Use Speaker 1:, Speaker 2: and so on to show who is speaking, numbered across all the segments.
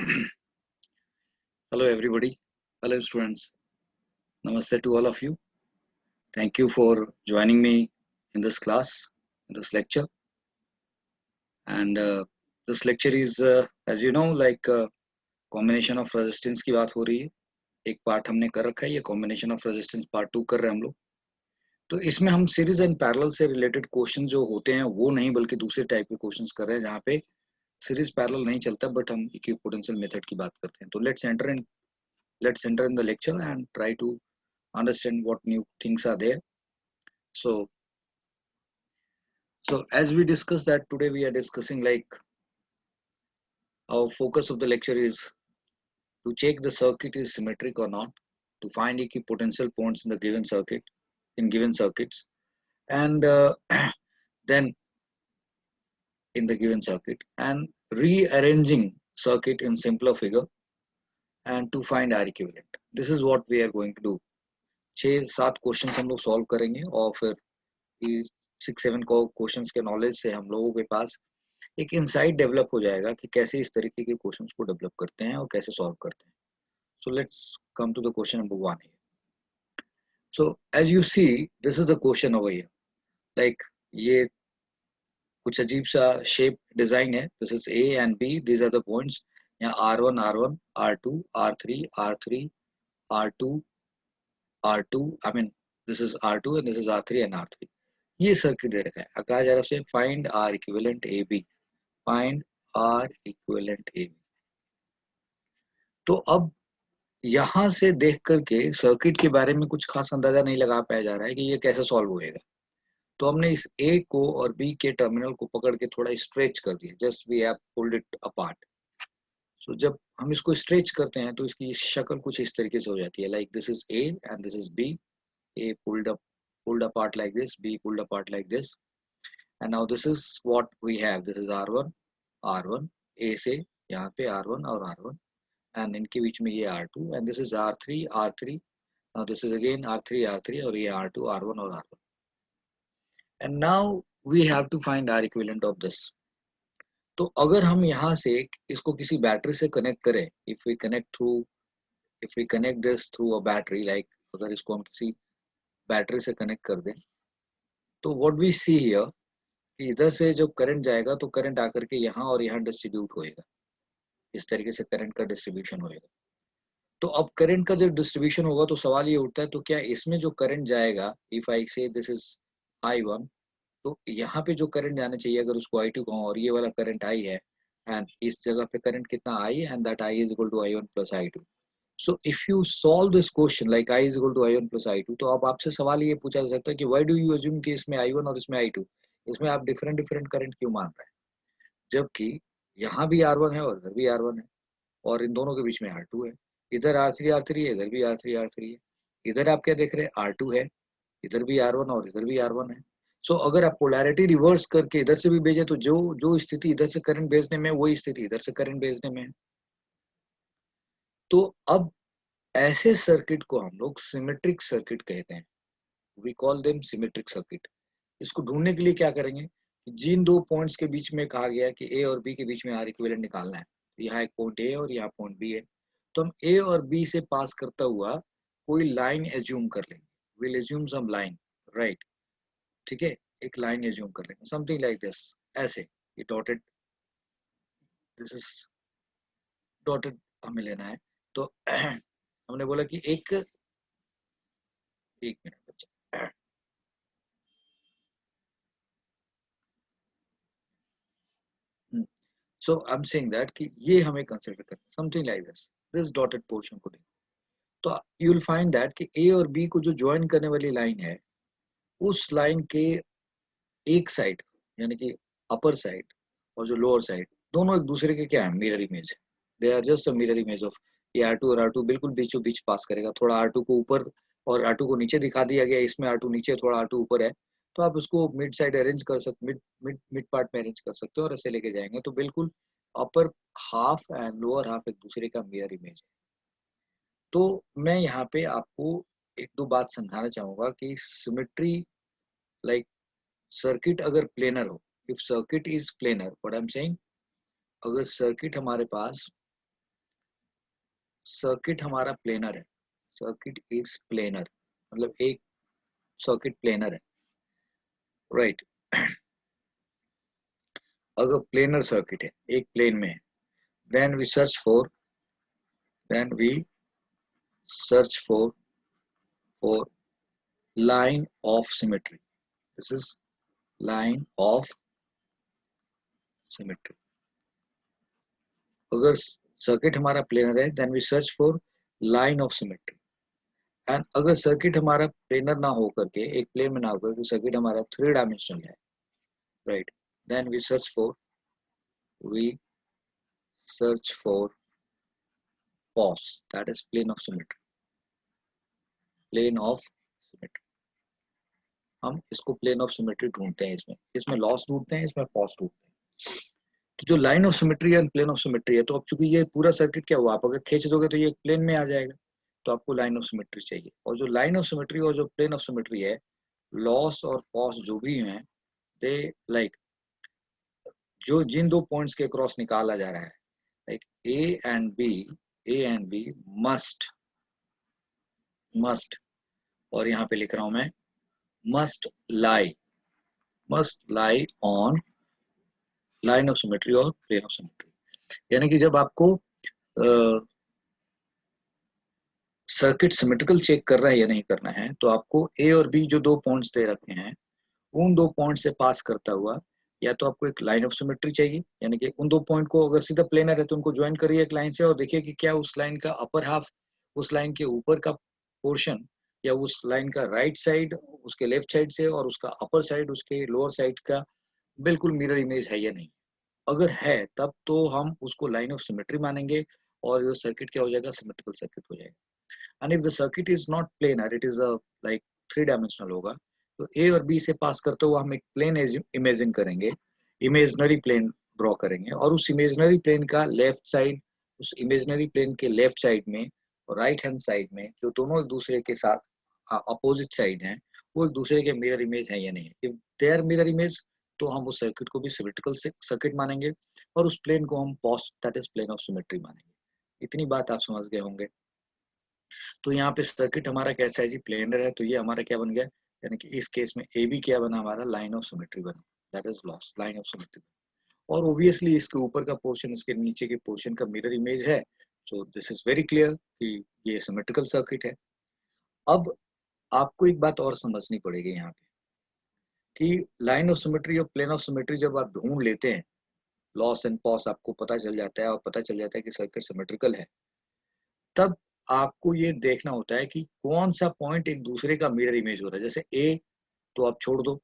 Speaker 1: Hello everybody. Hello students. Namaste to all of you. Thank you for joining me in this class, in this lecture. And this lecture is, as you know, like combination of resistance की बात हो रही है. एक part हमने कर रखा है, ये combination of resistance part 2 कर रहे हैं हम लोग. तो इसमें हम सीरीज एंड पैरेलल से रिलेटेड क्वेश्चन जो होते हैं वो नहीं बल्कि दूसरे टाइप के क्वेश्चंस कर रहे हैं जहाँ पे सीरीज पैरेलल नहीं चलता बट हम इक्विपोटेंशियल मेथड की बात करते हैं. तो let's enter in the lecture and try to understand what new things are there. So as we discussed that today we are discussing like our focus of the lecture is to check the circuit is symmetric or not, to find equipotential points in the given circuit, in given circuits, and then in the given circuit, and rearranging circuit in simpler figure and to find R equivalent. This is what we are going to do. 6-7 question हम लोग solve करेंगे और फिर 6-7 questions के knowledge से हम लोगों के पास एक इनसाइट डेवलप हो जाएगा कि कैसे इस तरीके के क्वेश्चंस को डेवलप करते हैं और कैसे सॉल्व करते हैं. So let's come to the question number 1 here. So as you see, this is the question over here. Like ये कुछ अजीब सा शेप डिजाइन है. This is A and B. These are the points. यहाँ R1, R1, R2, R3, R3, R2, R2. I mean this is R2 and this is R3 and R3. ये circuit दे रखा है. कहा जा रहा है find R equivalent AB. Find R equivalent AB. तो अब यहां से देख करके सर्किट के बारे में कुछ खास अंदाजा नहीं लगा पाया जा रहा है कि ये कैसे सॉल्व होएगा. तो हमने इस A को और B के टर्मिनल को पकड़ के थोड़ा स्ट्रेच कर दिया. Just we have pulled it apart. So जब हम इसको स्ट्रेच करते हैं तो इसकी शक्ल कुछ इस तरीके से हो जाती है. Like this is A and this is B. A pulled apart like this, B pulled apart like this, and now this is what we have. This is R1, R1, A से यहाँ पे R1 और R1, and इनके बीच में ये R2, and this is R3, R3. Now this is again R3, R3 और ये R2, R1 और R1. And now we have to find R equivalent of this. तो अगर हम यहाँ से इसको किसी बैटरी से कनेक्ट करें, if we connect this through a battery, like अगर इसको हम किसी बैटरी से कनेक्ट कर दें, तो what we see here कि इधर से जो करंट जाएगा तो करंट आकर के यहाँ और यहाँ डिस्ट्रीब्यूट होएगा. इस तरीके से करंट का डिस्ट्रीब्यूशन होएगा. तो अब करंट का जब डिस्ट्रीब्यूशन होगा तो सवाल ये उठता है तो क्या इसमें जो करंट जाएगा, if I say this is I1, तो यहाँ पे जो करंट जाना चाहिए अगर उसको I2 कहूँ और ये वाला करंट I है एंड इस जगह पे करंट कितना I and that I is equal to I1 plus I2. So if you solve this question like I is equal to I1 plus I2, तो अब आपसे सवाल ये पूछा जा सकता है कि व्हाई डू यू अज्यूम कि इसमें I1 और इसमें I2, इसमें आप डिफरेंट करंट क्यों मान रहे हैं, जबकि यहाँ भी R1 है और इधर भी R1 है और इन दोनों के बीच में R2 है. इधर R3 है, इधर भी R3 है. इधर आप क्या देख रहे हैं, R2 है, इधर भी R1 और इधर भी R1 है. सो अगर आप पोलैरिटी रिवर्स करके इधर से भी भेजे तो जो स्थिति इधर से करंट भेजने में वही स्थिति इधर से करंट भेजने में है. तो अब ऐसे सर्किट को हम लोग सिमेट्रिक सर्किट कहते हैं. We call them symmetric circuit. इसको ढूंढने के लिए क्या करेंगे, जिन दो पॉइंट्स के बीच में कहा गया कि A और B के बीच में R इक्विवेलेंट निकालना है, तो यहाँ एक पॉइंट A और यहाँ पॉइंट B है, तो हम A और B से पास करता हुआ कोई लाइन एज्यूम कर लेंगे. Will assume some line, right. ठीक है, एक लाइन एज्यूम कर लेंगे समथिंग लाइक दिस. ऐसे ये डॉटेड, दिस इज डॉटेड हमें लेना है. तो हमने बोला कि एक मिनट बच्चा. सो आई एम सेइंग दैट कि ये हमें कंसीडर करना something like this dotted portion को. तो यू विल फाइंड दैट कि A और B को जो ज्वाइन करने वाली लाइन है उस लाइन के एक साइड यानी कि अपर साइड और जो लोअर साइड दोनों एक दूसरे के क्या है, मिरर इमेज है. They are just a mirror image of. ये R2 और R2 बिल्कुल बीचों बीच पास करेगा. थोड़ा R2 को ऊपर और R2 को नीचे दिखा दिया गया, इसमें R2 नीचे थोड़ा R2 ऊपर है, तो आप उसको मिड साइड अरेंज कर सकते, मिड पार्ट में अरेंज कर सकते हो और ऐसे लेके जाएंगे तो बिल्कुल upper half and lower half एक दूसरे का मिरर इमेज है. तो मैं यहाँ पे आपको एक दो बात समझाना चाहूंगा कि सिमेट्री लाइक सर्किट अगर प्लेनर हो, if circuit is planar, what I am saying, अगर सर्किट हमारे पास सर्किट हमारा प्लेनर है, सर्किट इज प्लेनर, मतलब एक सर्किट प्लेनर है, राइट। अगर प्लेनर सर्किट है, एक प्लेन में है, then we search for then we search for line of symmetry. This is line of symmetry. अगर सर्किट हमारा प्लेनर है then we search for line of symmetry. And अगर सर्किट हमारा प्लेनर ना हो करके, एक प्लेन में ना होकर के सर्किट हमारा 3 डायमेंशनल है, right, then we search for POS, that is plane of symmetry, plane of symmetry. हम इसको प्लेन ऑफ सिमेट्री ढूंढते हैं, इसमें इसमें लॉस ढूंढते हैं, इसमें POS ढूंढते हैं। तो जो लाइन ऑफ सिमेट्री है, प्लेन ऑफ सिमेट्री है, तो अब चूंकि ये पूरा सर्किट क्या हुआ, आप अगर खींच दोगे तो ये प्लेन में आ जाएगा, तो आपको लाइन ऑफ सिमेट्री चाहिए। और जो लाइन ऑफ सिमेट्री और जो प्लेन ऑफ सिमेट्री है, लॉस और POS जो भी हैं, दे लाइक जो जिन दो पॉइंट्स के क्रॉस निकाला जा रहा है, like A and B must, और यहाँ पे लिख रहा हूं मैं must lie on line of symmetry और प्लेन ऑफ सिमेट्री। यानी कि जब आपको सर्किट सिमेट्रिकल चेक कर रहा है या नहीं करना है, तो आपको ए और बी जो दो पॉइंट्स दे रखे हैं, उन दो पॉइंट से पास करता हुआ या तो आपको एक लाइन ऑफ सिमेट्री चाहिए, यानी कि उन दो पॉइंट को अगर सीधा प्लेनर है तो उनको ज्वाइन करिए एक लाइन से और देखिए कि क्या उस लाइन का अपर हाफ, उस लाइन के ऊपर का पोर्शन, या उस लाइन का राइट साइड उसके लेफ्ट साइड से और उसका अपर साइड उसके लोअर साइड का बिल्कुल मिरर इमेज है या नहीं। अगर है तब तो हम उसको लाइन ऑफ सिमेट्री मानेंगे और ये सर्किट क्या हो जाएगा, सिमेट्रिकल सर्किट हो जाएगा। And if the circuit is not planar, it is like 3 dimensional होगा, तो ए और बी से पास करते हुए हम एक प्लेन इमेजिन करेंगे, इमेजनरी प्लेन ड्रॉ करेंगे, और उस इमेजनरी प्लेन का लेफ्ट साइड, उस इमेजनरी प्लेन के लेफ्ट साइड में और राइट हैंड साइड में जो दोनों एक दूसरे के साथ अपोजिट साइड हैं, वो एक दूसरे के मिरर इमेज है या नहीं। If they are mirror image, तो हम उस सर्किट को भी सिमेट्रिकल सर्किट मानेंगे और उस प्लेन को हम POS, that is plane of symmetry मानेंगे। इतनी बात आप समझ गए होंगे। तो यहाँ पे सर्किट हमारा कैसा है जी, प्लेनर है, तो ये हमारा क्या बन गया, यानी कि इस केस में ए बी क्या बना, हमारा लाइन ऑफ सिमेट्री बना, that is LOS line of symmetry. और ऑब्वियसली इसके ऊपर का पोर्शन इसके नीचे के पोर्शन का मिरर इमेज है, so this is very clear कि ये सिमेट्रिकल सर्किट है। अब आपको एक बात और समझनी पड़ेगी यहाँ पे कि लाइन ऑफ सिमेट्री और प्लेन ऑफ सिमेट्री जब आप ढूंढ लेते हैं, लॉस एंड पॉस आपको पता चल जाता है और पता चल जाता है कि सर्किट सिमेट्रिकल है, तब आपको ये देखना होता है कि कौन सा पॉइंट एक दूसरे का मिरर इमेज हो रहा है। जैसे ए तो आप छोड़ दो,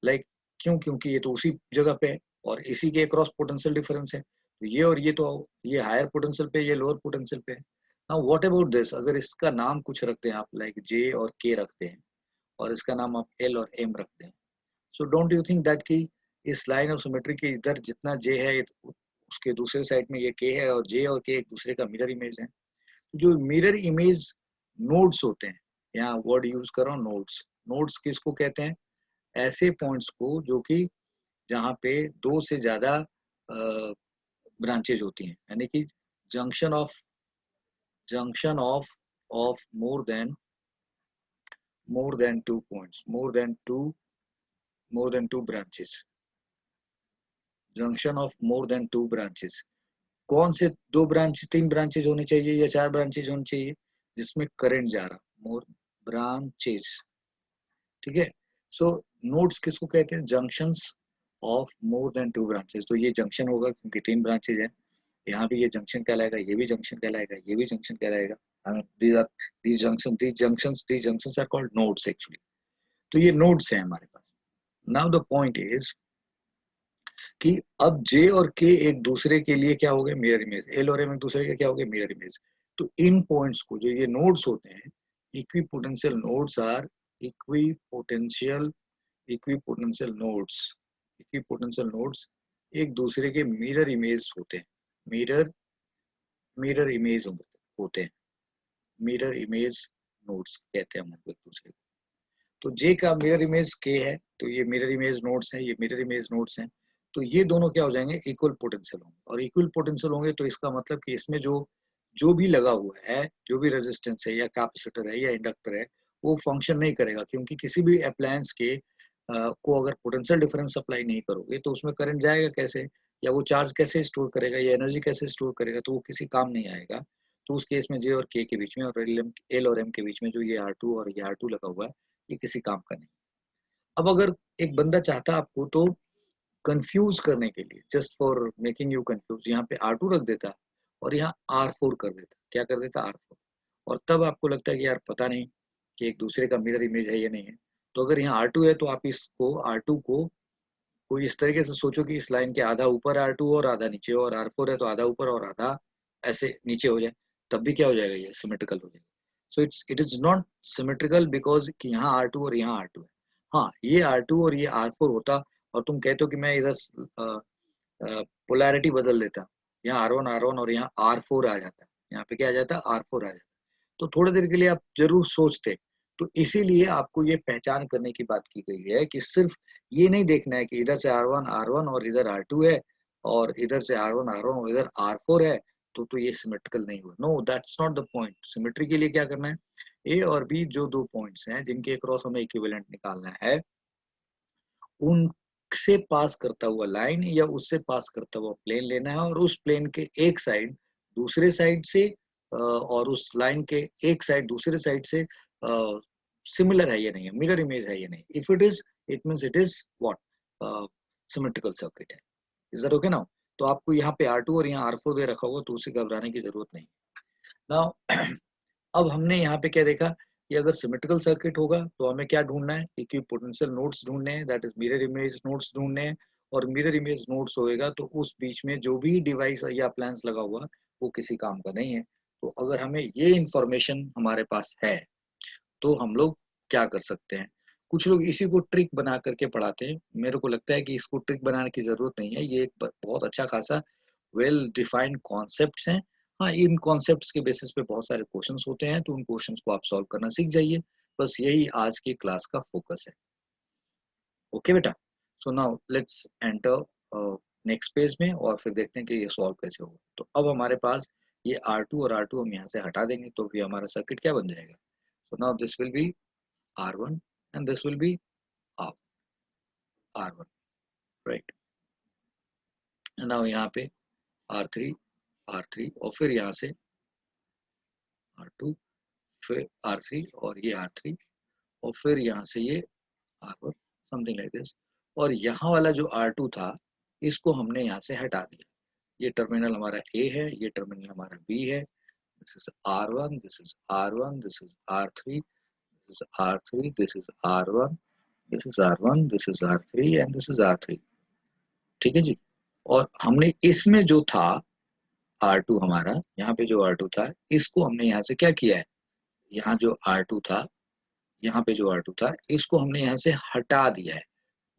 Speaker 1: लाइक क्यों, क्योंकि ये तो उसी जगह पे है और इसी के क्रॉस पोटेंशियल डिफरेंस है, तो ये और ये तो ये हायर पोटेंशियल पे, ये लोअर पोटेंशियल पे है। नाउ व्हाट अबाउट दिस, अगर इसका नाम कुछ रखते हैं आप, लाइक जे और के रखते हैं और इसका नाम आप एल और एम रखते हैं, so don't you think that कि इस लाइन ऑफ सिमेट्री के इधर जितना जे है उसके दूसरे साइड में ये के है, और जे और के एक दूसरे का मिरर इमेज है। जो मिरर इमेज नोड्स होते हैं, यहाँ वर्ड यूज कर रहा हूँ नोड्स, नोड्स किसको कहते हैं, ऐसे पॉइंट्स को जो कि जहाँ पे दो से ज्यादा ब्रांचेज होती हैं, यानी कि junction of more than two points, more than two branches, junction of more than two branches. कौन से दो ब्रांच, 3 ब्रांचेज होने चाहिए या 4 ब्रांचेज होनी चाहिए जिसमें करंट जा रहा, मोर ब्रांचेज, ठीक है। सो नोड्स किसको कहते हैं, junctions of more than 2 branches. तो ये जंक्शन होगा क्योंकि 3 ब्रांचेज है, यहाँ भी ये जंक्शन कहलाएगा, ये भी जंक्शन कहलाएगा, ये भी जंक्शन कहलाएगा। these junctions are called nodes actually। तो ये नोड्स हैं हमारे पास। नाउ द पॉइंट इज कि अब जे और के एक दूसरे के लिए क्या हो गए, मिरर इमेज, एल और एम एक दूसरे के क्या हो गए, मिरर इमेज। तो इन पॉइंट्स को, जो ये नोड्स होते हैं, equipotential nodes are equipotential equipotential nodes, equipotential nodes एक दूसरे के मिरर इमेज होते हैं, मिरर मिरर इमेज होते हैं, मिरर इमेज नोड्स कहते हैं हम उनको एक दूसरे को। तो जे का मिरर इमेज के है, तो ये मिरर इमेज नोड्स हैं, ये मिरर इमेज नोड्स हैं, तो ये दोनों क्या हो जाएंगे, इक्वल पोटेंशियल होंगे। और इक्वल पोटेंशियल होंगे तो इसका मतलब कि इसमें जो जो भी लगा हुआ है, जो भी रेजिस्टेंस है या कैपेसिटर है या इंडक्टर है, वो फंक्शन नहीं करेगा, क्योंकि किसी भी अप्लायंस के को अगर पोटेंशियल डिफरेंस सप्लाई नहीं करोगे तो उसमें करंट जाएगा कैसे, या वो चार्ज कैसे स्टोर करेगा, या एनर्जी कैसे स्टोर करेगा, तो वो किसी काम नहीं आएगा। तो उस केस में जे और के बीच में और एल और एम के बीच में जो ये R2 और ये R2 लगा हुआ है, ये किसी काम का नहीं। अब अगर एक बंदा चाहता आपको तो कंफ्यूज करने के लिए, just for making you confuse, यहाँ पे R2 रख देता और यहाँ R4 कर देता। क्या कर देता? R4। और तब आपको लगता है कि यार पता नहीं कि एक दूसरे का मिरर इमेज है या नहीं है। तो अगर यहाँ R2 है तो आप इसको R2 को कोई इस तरीके से सोचो कि इस लाइन के आधा ऊपर R2 और आधा नीचे, और R4 है तो आधा ऊपर और आधा ऐसे नीचे हो जाए, तब भी क्या हो जाएगा? ये सिमेट्रिकल हो जाएगा। So it is not symmetrical because कि यहाँ R2 और यहाँ R2 है। हाँ, ये R2 और ये R4 होता और तुम कहते हो कि मैं इधर पोलैरिटी बदल देता, यहाँ R1 और यहाँ R4 आ जाता, यहाँ पे क्या आ जाता? R4 आ जाता। तो थोड़ी देर के लिए आप जरूर सोचते। तो इसीलिए आपको ये पहचान करने की बात की गई है कि सिर्फ ये नहीं देखना है कि इधर से R1 और इधर R2 है, और इधर से R1 और इधर R4 है, तो ये सिमेट्रिकल नहीं हुआ। No, that's not the point. Symmetry के लिए क्या करना है? ए और बी जो दो पॉइंट्स हैं जिनके क्रॉस हमें इक्विवेलेंट निकालना है, उनसे पास करता हुआ लाइन या उससे पास करता हुआ प्लेन लेना है, और उस प्लेन के एक साइड दूसरे साइड से और उस लाइन के एक साइड दूसरे साइड से सिमिलर है या नहीं है, मिरर इमेज है या नहीं। If it is, it means it is what? Symmetrical circuit है। Is that okay now? तो आपको यहाँ पे R2 और यहाँ R4 दे रखा होगा, तो उसे घबराने की जरूरत नहीं। नाउ अब हमने यहाँ पे क्या देखा कि अगर सिमेट्रिकल सर्किट होगा तो हमें क्या ढूंढना है? इक्विपोटेंशियल नोड्स ढूंढने हैं, that is mirror image nodes ढूंढने हैं। और मिरर इमेज नोड्स होएगा तो उस बीच में जो भी डिवाइस या अप्लायंस लगा हुआ वो किसी काम का नहीं है। तो अगर हमें ये इंफॉर्मेशन हमारे पास है तो हम लोग क्या कर सकते हैं? कुछ लोग इसी को ट्रिक बना करके पढ़ाते हैं। मेरे को लगता है कि इसको ट्रिक बनाने की जरूरत नहीं है। ये एक बहुत अच्छा खासा वेल डिफाइंड कॉन्सेप्ट्स हैं। हाँ, इन कॉन्सेप्ट्स के बेसिस पे बहुत सारे क्वेश्चंस होते हैं, तो उन क्वेश्चंस को आप सॉल्व करना सीख जाइए। बस यही आज की क्लास का फोकस है। ओके बेटा, so now let's enter next page में और फिर देखते हैं कि ये सॉल्व कैसे होगा। तो अब हमारे पास ये R2 और R2 हम यहाँ से हटा देंगे तो फिर हमारा सर्किट क्या बन जाएगा? सो now this will B R1 and this will be R1, right? now यहाँ पे R3 और फिर यहाँ से R2, फिर R3 और ये R3, और फिर यहाँ से ये R1, समथिंग लाइक दिस। और यहाँ वाला जो R2 था इसको हमने यहाँ से हटा दिया। ये टर्मिनल हमारा A है, ये टर्मिनल हमारा B है। This is R1, this is R1, this is R3, this is R3, this is R1, this is R1, this is R3 and this is R3। ठीक है जी। और हमने इसमें जो था R2 हमारा, यहाँ पे जो R2 था इसको हमने यहाँ से क्या किया है? यहाँ जो R2 था, यहाँ पे जो R2 था इसको हमने यहाँ से हटा दिया है।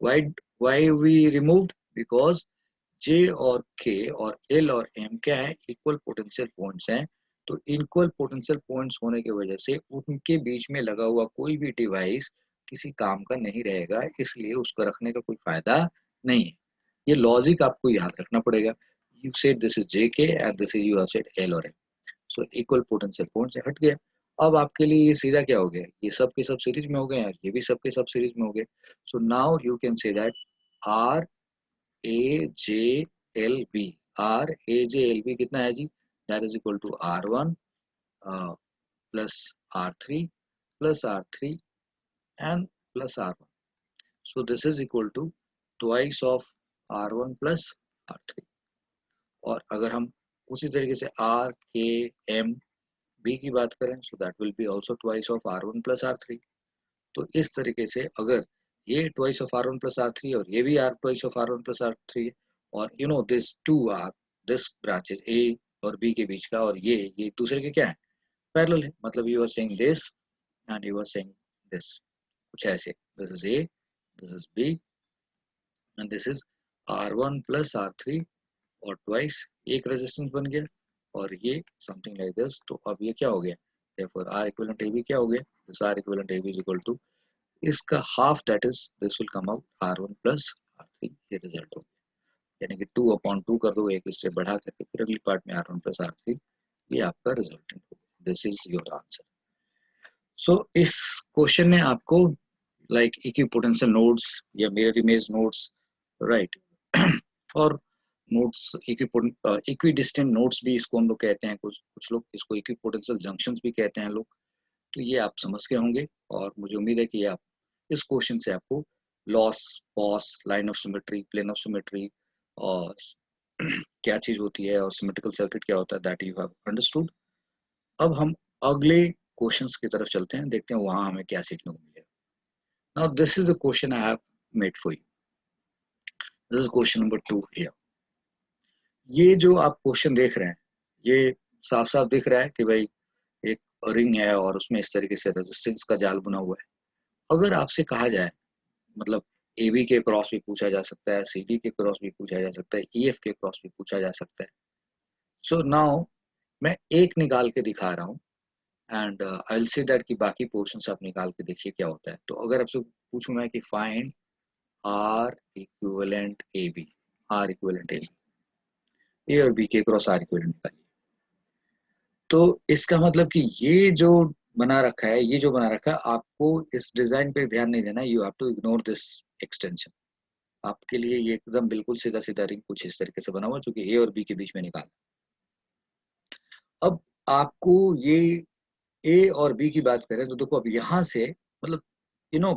Speaker 1: Why why we removed? Because J और K और L और M क्या है? इक्वल पोटेंशियल पॉइंट्स हैं। तो इक्वल पोटेंशियल पॉइंट्स होने की वजह से उनके बीच में लगा हुआ कोई भी डिवाइस किसी काम का नहीं रहेगा, इसलिए उसको रखने का कोई फायदा नहीं है। ये लॉजिक आपको याद रखना पड़ेगा। You said this is JK and this is, you have said L और M। So equal potential point से हट गया। अब आपके लिए ये सीधा क्या हो गया? ये सब के सब सीरीज में हो गए हैं, ये भी सब के सब सीरीज में हो गए। So now you can say that RAJLB, RAJLB कितना है जी? That is equal to R1 plus R3 plus R3 and plus R1। So this is equal to twice of R1 plus R3। और अगर हम उसी तरीके से RKMB की बात करें, so that will be also twice of R1 plus R3। तो इस तरीके से अगर ये twice of R1 plus R3 और ये भी twice of R1 plus R3, और you know this two R, this branches A और B के बीच का, और ये एक दूसरे के क्या है? पैरेलल है। मतलब you are saying this and you are saying this, कुछ ऐसे। This is A, this is B and this is R1 plus R3 और ट्वाइस एक रेजिस्टेंस बन गया, और ये समथिंग लाइक दिस। तो अब ये क्या हो गया? therefore R equivalent AB क्या हो गया? This R equivalent AB is equal to इसका half, that is this will come out R1 plus R3। ये रिजल्ट हो गया। यानी कि 2/2 कर दो, एक इससे बढ़ा करके फिर अगली पार्ट में R1 प्लस R3 ये आपका रिजल्टेंट होगा। This is your answer. So इस क्वेश्चन ने आपको लाइक इक्विपोटेंशियल नोड्स या मिरर इमेज नोड्स, राइट, और नोड्स इक्विडिस्टेंट नोड्स भी इसको हम लोग कहते हैं, कुछ कुछ लोग इसको इक्विपोटेंशियल जंक्शंस भी कहते हैं लोग। तो ये आप समझ के होंगे, और मुझे उम्मीद है कि आप इस क्वेश्चन से आपको LOS, POS, line of symmetry, plane of symmetry, और क्या चीज होती है और सिमेट्रिकल सर्किट क्या होता है, दैट यू हैव अंडरस्टूड। अब हम अगले क्वेश्चंस की तरफ चलते हैं, देखते हैं वहां हमें क्या सीखने को मिलेगा। Now this is the question I have made for you. This is question number 2 here. ये जो आप क्वेश्चन देख रहे हैं, ये साफ साफ दिख रहा है कि भाई एक रिंग है और उसमें इस तरीके से रेजिस्टेंस का जाल बुना हुआ है। अगर आपसे कहा जाए, मतलब ए बी के क्रॉस भी पूछा जा सकता है, सी डी के क्रॉस भी पूछा जा सकता है, ई एफ के क्रॉस भी पूछा जा सकता है। सो नाउ मैं एक निकाल के दिखा रहा हूँ, and I will say that कि बाकी पोर्शंस आप निकाल के देखिए क्या होता है। तो अगर आपसे पूछूं मैं कि find R equivalent A B, R equivalent A और बी के क्रॉस आर इक्विवेलेंट निकालिए। तो इसका मतलब कि ये जो बना रखा है, ये जो बना रखा है, आपको इस डिजाइन पे ध्यान नहीं देना, you have to ignore this extension. आपके लिए ये एकदम बिल्कुल सीधा सीधा रिंग कुछ इस तरीके से बना हुआ, जो कि ए और बी के बीच में निकाला। अब आपको ये ए और बी की बात करें तो देखो, अब यहाँ से मतलब यू नो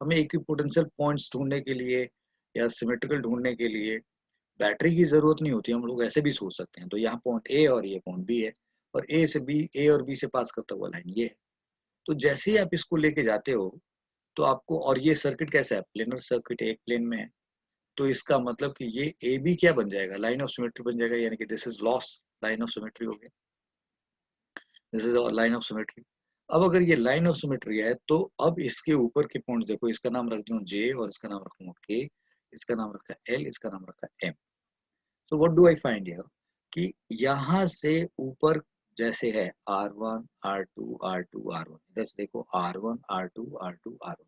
Speaker 1: हमें इक्विपोटेंशियल पॉइंट्स ढूंढने के लिए या सिमेट्रिकल ढूंढने के लिए बैटरी की जरूरत नहीं होती, हम लोग ऐसे भी सोच सकते हैं। तो यहाँ पॉइंट ए और ये पॉइंट बी है, और ए से बी, ए और बी से पास करता हुआ लाइन ये है। तो जैसे ही आप इसको लेके जाते हो तो आपको, और ये सर्किट कैसा है, प्लेनर सर्किट, एक प्लेन में है। तो इसका मतलब कि ये ए बी क्या बन जाएगा, लाइन ऑफ सिमेट्री बन जाएगा, यानी कि this is LOS line of symmetry हो गया। This is our line of symmetry. अब अगर ये लाइन ऑफ सिमेट्री है तो अब इसके ऊपर के पॉइंट्स देखो, इसका नाम रख दूं जे और इसका नाम रखूंगा के, इसका नाम रखा एल, इसका नाम रखा M. So what do I find here कि यहाँ से ऊपर जैसे है R1 R2 R2 R1, इधर से देखो R1 R2 R2 R1।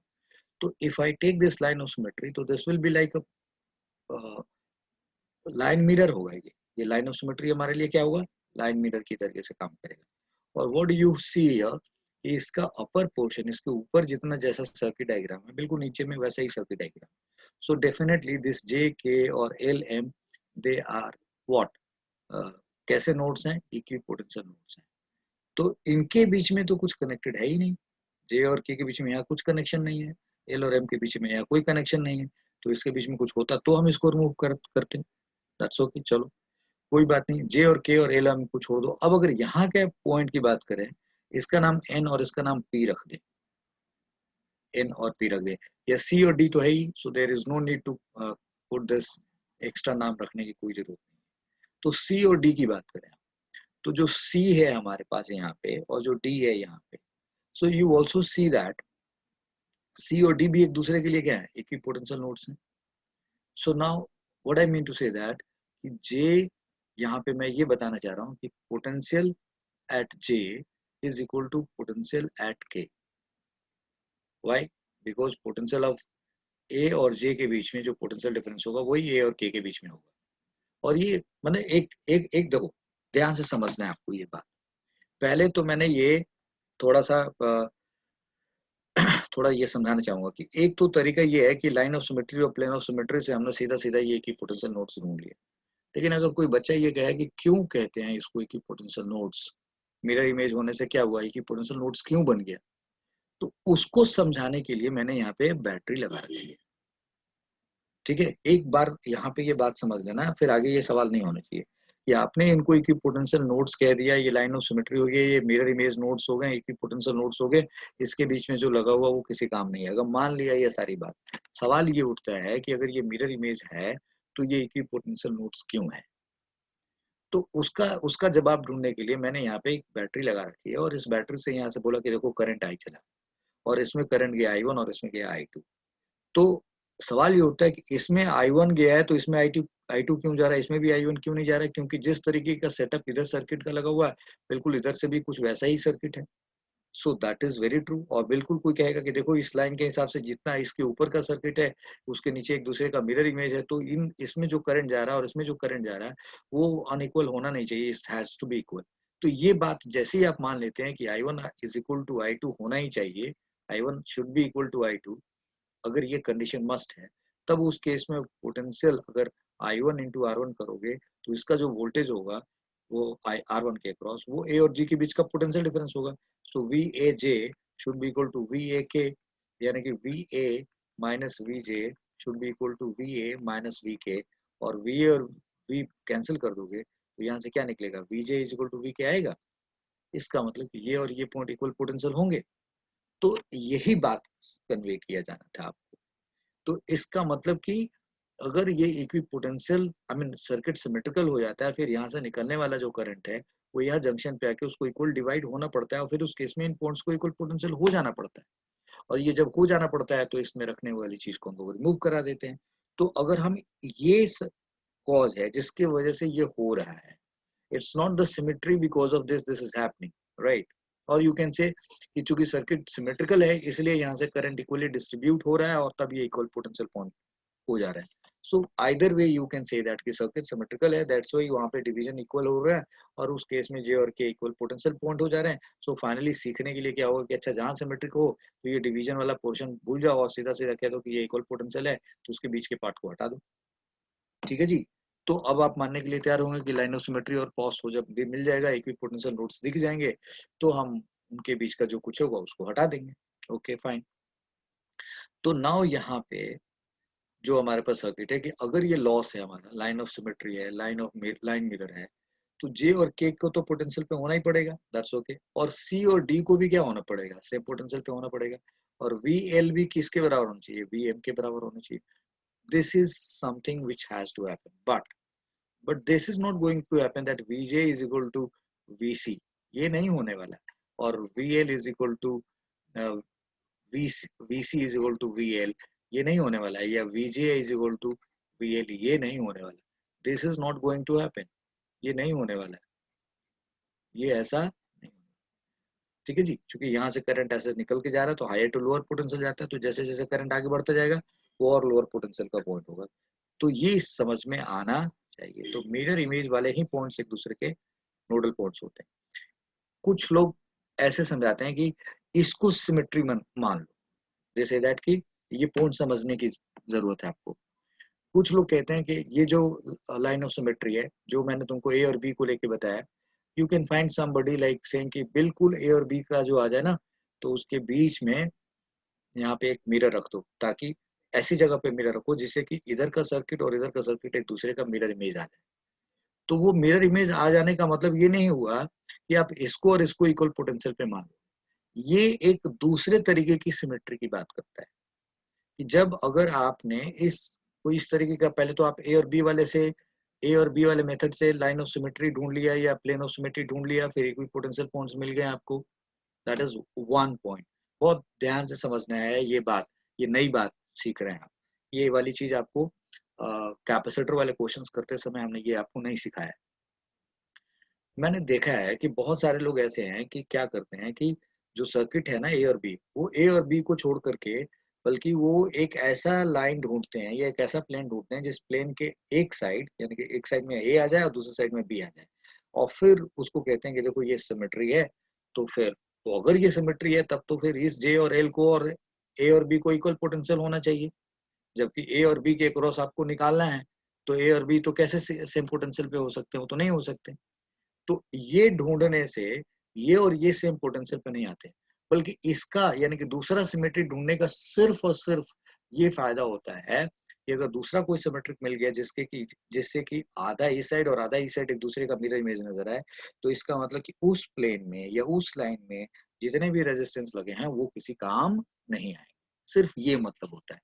Speaker 1: तो if I take this line of symmetry तो this will be like a line mirror होगा। ये लाइन ऑफ सिमेट्री हमारे लिए क्या होगा, लाइन मिरर की तरीके से काम करेगा। और what do you see here कि इसका अपर पोर्शन, इसके ऊपर जितना जैसा सर्किट डायग्राम है, बिल्कुल नीचे में वैसा ही circuit diagram. So definitely this J K और L M, they are what, कैसे नोड्स हैं, इक्विपोटेंशियल नोड्स हैं। तो इनके बीच में तो कुछ कनेक्टेड है ही नहीं। जे और के बीच में यहाँ कुछ कनेक्शन नहीं है, एल और एम के बीच में यहाँ कोई कनेक्शन नहीं है। तो इसके बीच में कुछ होता तो हम इसको रिमूव करते। दैट्स ओके, चलो कोई बात नहीं। जे और के और एल एम को छोड़ दो। अब अगर यहाँ के पॉइंट की बात करें, इसका नाम एन और इसका नाम पी रख दे, एन और पी रख दे, या सी और डी तो है ही। So there is no need to put this, extra नाम रखने की कोई जरूरत नहीं। तो सी और डी की बात करें, तो जो सी है हमारे पास यहाँ पे और जो डी है यहाँ पे, so you also see that C और डी भी एक दूसरे के लिए क्या है, इक्विपोटेंशियल नोड्स हैं। So now what I mean to say that कि जे, यहाँ पे मैं ये बताना चाह रहा हूँ कि potential at J is equal to potential at K. Why? Because potential of A और J के बीच में जो पोटेंशियल डिफरेंस होगा वही A और K के बीच में होगा। और ये मतलब एक एक एक देखो, ध्यान से समझना है आपको ये बात। पहले तो मैंने ये थोड़ा सा थोड़ा ये समझाना चाहूंगा कि एक तो तरीका ये है कि लाइन ऑफ सिमेट्री और प्लेन ऑफ सिमेट्री से हमने सीधा सीधा ये की पोटेंशियल नोड्स ढूंढ लिया। लेकिन अगर कोई बच्चा ये कहे कि क्यों कहते हैं इसको की पोटेंशियल नोड्स, मिरर इमेज होने से क्या हुआ, की पोटेंशियल नोड्स क्यों बन गया, तो उसको समझाने के लिए मैंने यहाँ पे बैटरी लगा रखी है। ठीक है, एक बार यहाँ पे ये बात समझ लेना, फिर आगे ये सवाल नहीं होना चाहिए कि आपने इनको इक्विपोटेंशियल नोड्स कह दिया, ये लाइन ऑफ सिमेट्री हो गई, ये मिरर इमेज नोड्स हो गए, इक्विपोटेंशियल नोड्स हो गए, इसके बीच में जो लगा हुआ वो किसी काम नहीं है। अगर मान लिया ये सारी बात, सवाल ये उठता है कि अगर ये मिरर इमेज है तो ये इक्विपोटेंशियल नोड्स क्यों है। तो उसका उसका जवाब ढूंढने के लिए मैंने यहाँ पे एक बैटरी लगा रखी है, और इस बैटरी से यहाँ से बोला कि देखो करंट आई चला, और इसमें करंट गया I1 और इसमें गया I2। तो सवाल ये उठता है कि इसमें I1 गया है तो इसमें I2 क्यों जा रहा है, इसमें भी I1 क्यों नहीं जा रहा है, क्योंकि जिस तरीके का सेटअप इधर सर्किट का लगा हुआ है, बिल्कुल इधर से भी कुछ वैसा ही सर्किट है। So that is very true. और बिल्कुल कोई कहेगा कि देखो इस लाइन के हिसाब से जितना इसके ऊपर का सर्किट है उसके नीचे एक दूसरे का मिरर इमेज है, तो इन इसमें जो करंट जा रहा है और इसमें जो करंट जा रहा है वो अनइक्वल होना नहीं चाहिए, it has to be equal. तो ये बात जैसे ही आप मान लेते हैं कि I1 is equal to I2 होना ही चाहिए, I1 should be equal to I2, अगर ये कंडीशन मस्ट है, तब उस केस में पोटेंशियल अगर I1 इंटू R1 करोगे तो इसका जो वोल्टेज होगा वो R1 के अक्रॉस वो A और G के बीच का पोटेंशियल डिफरेंस होगा। So VAJ should be equal to VAK, यानी कि VA minus VJ should be equal to VA minus VK, और VA और V कैंसिल कर दोगे तो यहाँ से क्या निकलेगा, VJ is equal to VK आएगा। इसका मतलब कि ये और ये पॉइंट इक्वल पोटेंशियल होंगे। तो यही बात कन्वे किया जाना था आपको। तो इसका मतलब कि अगर ये equipotential I mean circuit symmetrical हो जाता है, फिर यहाँ से निकलने वाला जो करंट है वो यहाँ जंक्शन पे आके उसको इक्वल डिवाइड होना पड़ता है, और फिर उस केस में इन पॉइंट्स को इक्वल पोटेंशियल हो जाना पड़ता है। और ये जब हो जाना पड़ता है तो इसमें रखने वाली चीज को हम लोग रिमूव करा देते हैं। तो अगर हम ये कॉज है जिसकी वजह से ये हो रहा है, it's not the symmetry because of this is happening, right. और यू कैन से कि चूंकि सर्किट सिमेट्रिकल है इसलिए यहाँ से करंट इक्वली डिस्ट्रीब्यूट हो रहा है और तब ये इक्वल पोटेंशियल पॉइंट हो जा रहा है। So either way you can say that कि सर्किट सिमेट्रिकल है, दैट्स व्हाई वहां पे डिवीजन इक्वल हो रहा है, और उस केस में जे और के इक्वल पोटेंशियल पॉइंट हो जा रहे हैं। सो फाइनली सीखने के लिए क्या होगा कि अच्छा जहां सिमेट्रिक हो तो ये डिवीजन वाला पोर्शन भूल जाओ और सीधा सीधा कह दो कि ये इक्वल पोटेंशियल है, तो उसके बीच के पार्ट को हटा दो। ठीक है जी। तो अब आप मानने के लिए तैयार होंगे कि लाइन ऑफ सिमेट्री और पॉस हो जब भी मिल जाएगा, इक्विपोटेंशियल नोड्स दिख जाएंगे, तो हम उनके बीच का जो कुछ होगा उसको हटा देंगे। Okay fine. तो नाउ यहाँ पे जो हमारे पास सर्किट है कि अगर ये लॉस है, हमारा लाइन ऑफ सिमेट्री है, लाइन मिरर है, तो जे और के को तो पोटेंशियल पे होना ही पड़ेगा, दैट्स ओके। और सी और डी को भी क्या होना पड़ेगा, सेम पोटेंशियल पे होना पड़ेगा। और वी एल भी किसके बराबर होना चाहिए, वी एम के बराबर होना चाहिए। This is something which has to happen, but this is not going to happen that VJ is equal to VC, ये नहीं होने वाला है। और VL is equal to VC is equal to VL, ये नहीं होने वाला है। या VJ is equal to VL, ये नहीं होने वाला। This is not going to happen, ये नहीं होने वाला है, ये ऐसा नहीं। ठीक है जी। क्योंकि यहाँ से करंट ऐसे निकल के जा रहा है तो हायर टू लोअर पोटेंशियल जाता है, तो जैसे जैसे करंट आगे बढ़ता जाएगा वो और लोअर पोटेंशियल का पॉइंट होगा। तो ये समझ में आना चाहिए। तो मिरर इमेज वाले ही पॉइंट्स एक दूसरे के नोडल पॉइंट्स होते हैं। कुछ लोग ऐसे समझाते हैं कि इसको सिमेट्री मान लो, जैसे दैट कि ये पॉइंट समझने की जरूरत है आपको। कुछ लोग कहते हैं कि ये जो लाइन ऑफ सिमेट्री है जो मैंने तुमको ए और बी को लेके बताया, you can find somebody like saying कि बिल्कुल ए और बी का जो आ जाए ना, तो उसके बीच में यहाँ पे एक मिरर रख दो, ताकि ऐसी जगह पे मिरर रखो जिससे कि इधर का सर्किट और इधर का सर्किट एक दूसरे का मिरर इमेज आ जाए। तो वो मिरर इमेज आ जाने का मतलब ये नहीं हुआ कि आप इसको और इसको इक्वल पोटेंशियल पे मान लो। ये एक दूसरे तरीके की सिमेट्री की बात करता है कि जब अगर आपने इस कोई इस तरीके का, पहले तो आप ए और बी वाले मेथड से लाइन ऑफ सिमेट्री ढूंढ लिया या प्लेन ऑफ सिमेट्री ढूंढ लिया, फिर इक्विपोटेंशियल पॉइंट्स मिल गए आपको, दैट इज वन पॉइंट। बहुत ध्यान से समझना है ये बात, ये नई बात सीख रहे हैं आप। ये वाली चीज आपको कैपेसिटर वाले क्वेश्चंस करते समय हमने ये आपको नहीं सिखाया। मैंने देखा है कि बहुत सारे लोग ऐसे हैं कि क्या करते हैं कि जो सर्किट है ना ए और बी, वो ए और बी को छोड़ करके बल्कि वो एक ऐसा लाइन ढूंढते हैं या एक ऐसा प्लेन ढूंढते हैं जिस प्लेन के एक साइड, यानी कि एक साइड में ए आ जाए और दूसरी साइड में बी आ जाए, और फिर उसको कहते हैं कि देखो ये सिमेट्री है। तो फिर तो अगर ये सिमेट्री है तब तो फिर इस जे और एल को और ए और बी को इक्वल पोटेंशियल होना चाहिए, जबकि ए और बी के क्रॉस आपको निकालना है। तो ए और बी तो कैसे सेम पोटेंशियल पे हो सकते हैं, वो तो नहीं हो सकते। तो ये ढूंढने से ये और ये सेम पोटेंशियल पे नहीं आते, बल्कि इसका यानी कि दूसरा सिमेट्री ढूंढने का सिर्फ और सिर्फ ये फायदा होता है कि अगर दूसरा कोई सिमेट्रिक मिल गया जिससे कि आधा इस साइड और आधा इस साइड एक दूसरे का मिरर इमेज नजर आए, तो इसका मतलब कि उस प्लेन में या उस लाइन में जितने भी रेजिस्टेंस लगे हैं वो किसी काम नहीं आए। सिर्फ ये मतलब होता है।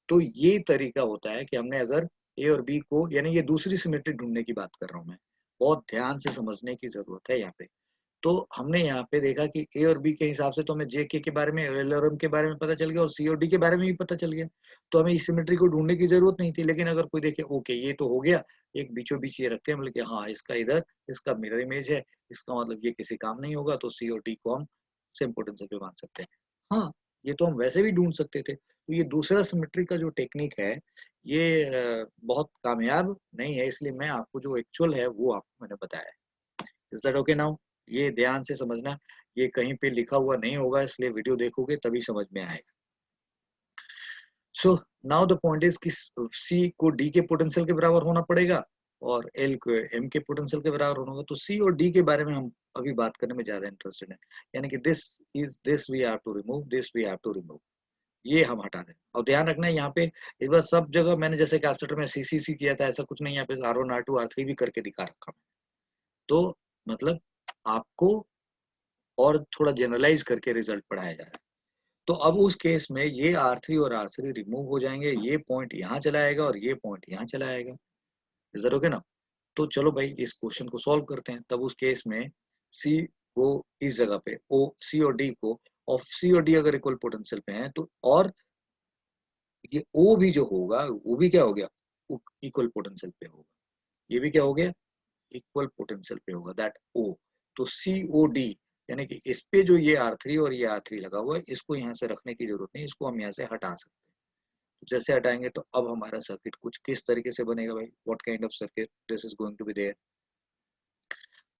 Speaker 1: तो ये तरीका होता है कि हमने अगर ए और बी को, यानी ये दूसरी सिमेट्री ढूंढने की बात कर रहा हूं मैं, बहुत ध्यान से समझने की जरूरत है यहाँ पे। तो हमने यहाँ पे देखा कि ए और बी के हिसाब से तो हमें जे के बारे में, एल और एम के बारे में पता चल गया और सी और डी के बारे में भी पता चल गया। तो हमें इस सिमेट्री को ढूंढने की जरूरत नहीं थी। लेकिन अगर कोई देखे ओके ये तो हो गया, एक बीचों बीच ये रखते हैं, मतलब कि हाँ इसका इधर इसका मिरर इमेज है, इसका मतलब ये किसी काम नहीं होगा, तो सी और डी को हम सेम पोटेंशियल पे मान सकते हैं। हाँ, ये तो हम वैसे भी ढूंढ सकते थे। तो ये दूसरा सिमेट्री का जो टेक्निक है ये बहुत कामयाब नहीं है, इसलिए मैं आपको जो एक्चुअल है वो आपको मैंने बताया है। Is that okay now? ये ध्यान से समझना, ये कहीं पे लिखा हुआ नहीं होगा, इसलिए वीडियो देखोगे तभी समझ में आएगा। So now the point is कि सी को डी के पोटेंशियल के बराबर होना पड़ेगा और एल को एम के पोटेंशियल के बराबर होना होगा। तो सी और डी के बारे में हम अभी बात करने में ज्यादा इंटरेस्टेड है, यानी कि this we have to remove, this we have to remove, ये हम हटा दें। और ध्यान रखना है यहाँ पे इस बार सब जगह मैंने जैसे कैलकुलेटर में सीसीसी किया था, ऐसा कुछ नहीं, यहाँ पे R1 R2 R3 भी करके दिखा रखा है। तो मतलब आपको और थोड़ा जनरलाइज करके रिजल्ट पढ़ाया जा रहा है। तो अब उस केस में ये R3 और R3 रिमूव हो जाएंगे, ये पॉइंट यहाँ चला आएगा और ये पॉइंट यहाँ चला आएगा। इज ओके ना? तो चलो भाई इस क्वेश्चन को सॉल्व करते हैं। तब उस केस में सी को इस जगह पे ओ सी और डी को, और सी और डी अगर इक्वल पोटेंशियल पे हैं तो, और ये ओ भी जो होगा वो भी क्या हो गया, इक्वल पोटेंशियल पे होगा। ये भी क्या हो गया, इक्वल पोटेंशियल पे होगा, दैट ओ। तो सी ओ डी, यानी कि इस पे जो ये R3 और ये R3 लगा हुआ है, इसको यहाँ से रखने की जरूरत नहीं, इसको हम यहाँ से हटा सकते हैं। तो जैसे हटाएंगे तो अब हमारा सर्किट कुछ किस तरीके से बनेगा भाई, what kind of circuit this is going to be there.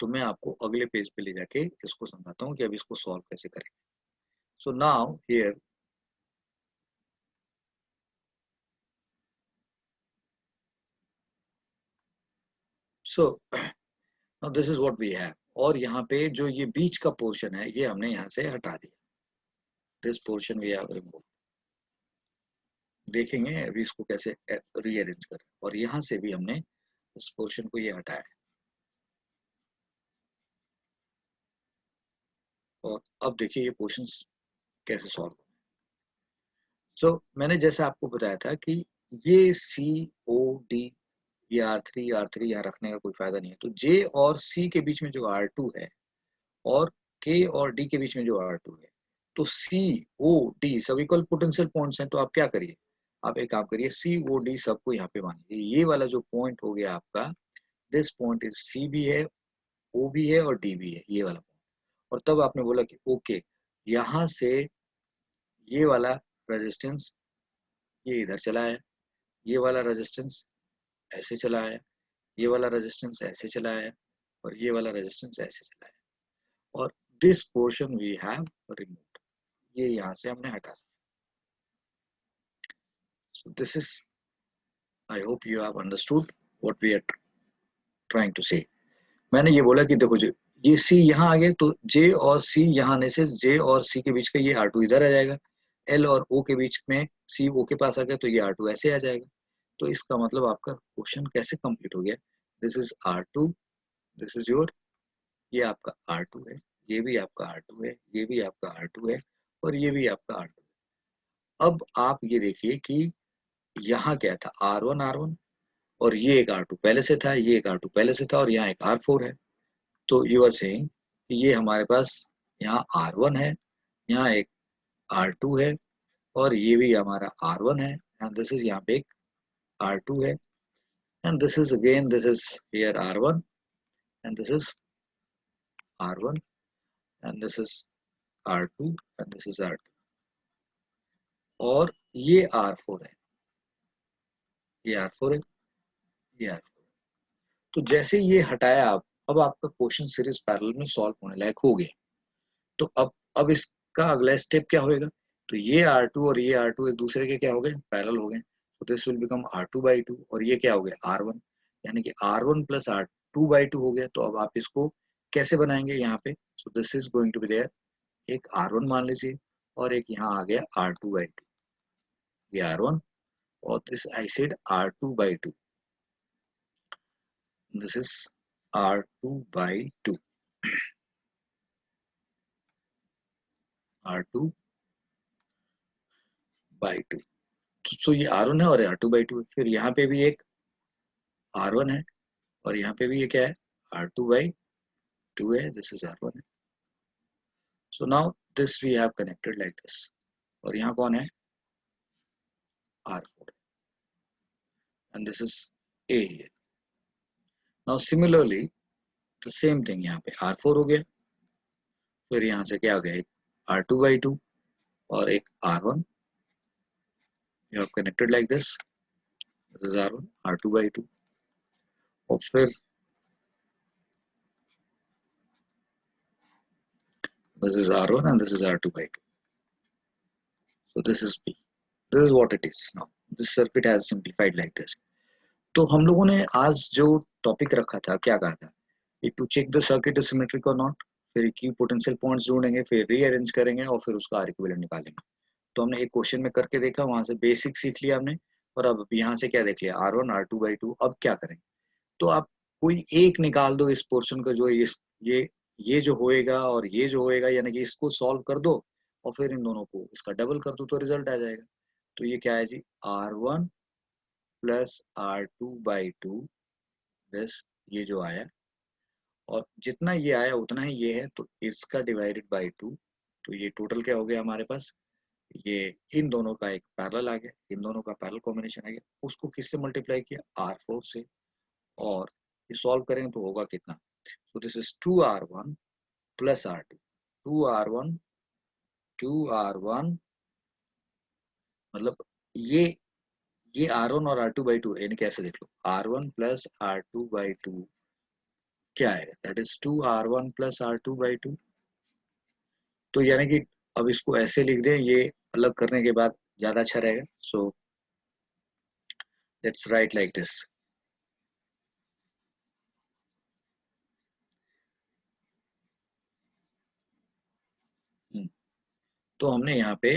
Speaker 1: तो मैं आपको अगले पेज पे ले जाके इसको समझाता हूँ कि अब इसको सॉल्व कैसे करें। So now here so now this is what we have, और यहाँ पे जो ये बीच का पोर्शन है ये हमने यहाँ से हटा दिया, this portion we have remove. देखेंगे अभी इसको कैसे रीअरेंज करें, और यहाँ से भी हमने इस पोर्शन को ये हटाया। और अब देखिए ये पोर्शंस कैसे सॉल्व। सो मैंने जैसे आपको बताया था कि ये सी ओ डी, ये R3 यहाँ रखने का कोई फायदा नहीं है। तो जे और सी के बीच में जो R2 है और के और डी के बीच में जो R2 है, तो सी ओ डी सब इक्वल पोटेंशियल पॉइंट्स हैं। तो आप क्या करिए, आप एक काम करिए, सी ओ डी सबको यहाँ पे मानिए, ये वाला जो पॉइंट हो गया आपका, दिस पॉइंट इज सी भी है, ओ भी है और डी भी है, ये वाला पॉइंट। और तब आपने बोला कि ओके, यहाँ से ये वाला रेजिस्टेंस ये इधर चला है, ये वाला रेजिस्टेंस ऐसे चला है, ये वाला रेजिस्टेंस ऐसे चला है, और ये वाला रेजिस्टेंस ऐसे चला है, और this portion we have removed, ये यहाँ से हमने हटा दिया। So this is, I hope you have understood what we are trying to say. मैंने ये बोला कि देखो, ये सी यहाँ आ गया, तो जे और सी यहाँ आने से जे और सी के बीच का ये R2 इधर आ जाएगा, एल और ओ के बीच में सी ओ के पास आ गया तो ये R2 ऐसे आ जाएगा। तो इसका मतलब आपका क्वेश्चन कैसे कंप्लीट हो गया, this is R2, this is your, ये आपका R2 है, ये भी आपका R2 है, ये भी आपका R2 है, और ये भी आपका R2 है। अब आप ये देखिए कि यहाँ क्या था, R1 और ये एक R2 पहले से था, ये एक R2 पहले से था, और यहाँ एक R4 है। तो यू आर सेइंग कि ये हमारे पास यहाँ R1 है, यहाँ एक R2 है, और ये भी हमारा R1 है, एंड दिस इज यहाँ पे एक R2 है, and this is again, this is here R1, and this is R1, and this is R2, and this is R2, और ये R4 है, ये R4 है, ये R4। तो जैसे ये हटाया आप, अब आपका क्वेश्चन सीरीज पैरेलल में सॉल्व होने लायक हो गया। तो अब इसका अगला स्टेप क्या होएगा, तो ये R2 और ये R2 एक दूसरे के क्या हो गए, पैरेलल हो गए। तो दिस विल बिकम R2/2, और ये क्या हो गया, R1, यानी कि R1 प्लस R2/2 हो गया। तो अब आप इसको कैसे बनाएंगे यहाँ पे, so this is going to be there, एक R1 मान लीजिए, और एक यहाँ आ गया R2/2, ये R1, और this I said R2/2, this is R2/2, R2/2। तो ये R1 है और R2/2 है। फिर यहाँ पे भी एक R1 है, और यहाँ पे भी ये क्या है, R2/2 है, दिस इज R1 है। So now this we have connected like this, और यहाँ कौन है, R4, and this is A here. Now similarly the same thing, यहाँ पे R4 हो गया, फिर यहाँ से क्या हो गया, एक R2/2 और एक R1, you have connected like this is R1 R2/2, और फिर This is R1 and this is R2 by 2. So this is P. This is what it is now. This circuit has simplified like this. तो हम लोगों ने आज जो topic रखा था क्या कहा था, to check the circuit is symmetric और नॉट, फिर की पोटेंशियल पॉइंट्स ढूंढेंगे, फिर रीअरेंज करेंगे और फिर उसका आर इक्विवेलेंट निकालेंगे। तो हमने एक क्वेश्चन में करके देखा, वहां से बेसिक सीख लिया हमने, और अब यहाँ से क्या देख लिया, R1 R2 by 2। अब क्या करेंगे, तो आप कोई एक निकाल दो इस पोर्शन का, जो ये जो होएगा और ये जो होएगा, यानी कि इसको सॉल्व कर दो और फिर इन दोनों को इसका डबल कर दो तो रिजल्ट आ जाएगा। तो ये क्या है जी, R1 प्लस R2 by 2, बस ये जो आया, और जितना ये आया उतना ही ये है, तो इसका डिवाइडेड बाय 2, तो ये टोटल क्या हो गया हमारे पास, ये इन दोनों का एक पैरेलल आ गया, इन दोनों का पैरेलल कॉम्बिनेशन आ गया, उसको किससे मल्टीप्लाई किया, R4 से, और ये सॉल्व करेंगे तो होगा कितना, so this is 2R1 plus R2, 2R1 2R1, मतलब ये R1 और R2 by 2, यानी कैसे देख लो, R1 plus R2 by 2 क्या आएगा, that is 2R1 plus R2 by 2। तो यानी कि अब इसको ऐसे लिख दें, ये अलग करने के बाद ज्यादा अच्छा रहेगा। So let's write like this. तो हमने यहाँ पे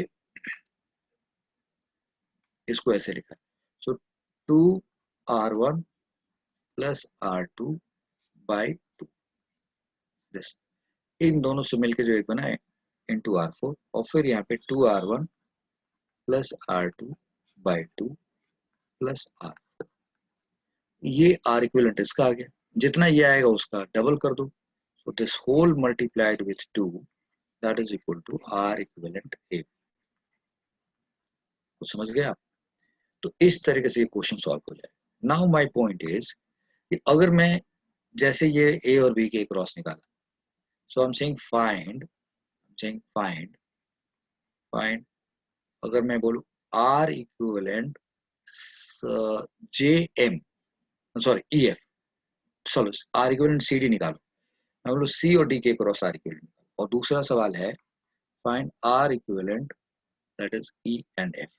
Speaker 1: इसको ऐसे लिखा, so 2R1 plus R2 by 2, this, इन दोनों से मिलके जो एक बना है इंटू R4, और फिर यहाँ पे 2R1 plus R2 by 2 plus R4, ये R इक्विवेलेंट इसका आ गया, जितना ये आएगा उसका डबल कर दो, so this whole multiplied with 2, that is equal to R equivalent A। तो समझ गए आप, तो इस तरीके से ये क्वेश्चन सॉल्व हो जाए। नाउ माय पॉइंट इज कि अगर मैं जैसे ये A और B के क्रॉस निकाला, सो आई एम सेइंग फाइंड, अगर मैं बोलूं R equivalent JM, sorry EF, चलो R इक्विवेलेंट CD निकालो, मैं बोलूं C और D के क्रॉस R इक्विवेलेंट निकालो, और दूसरा सवाल है find R equivalent that is E and F।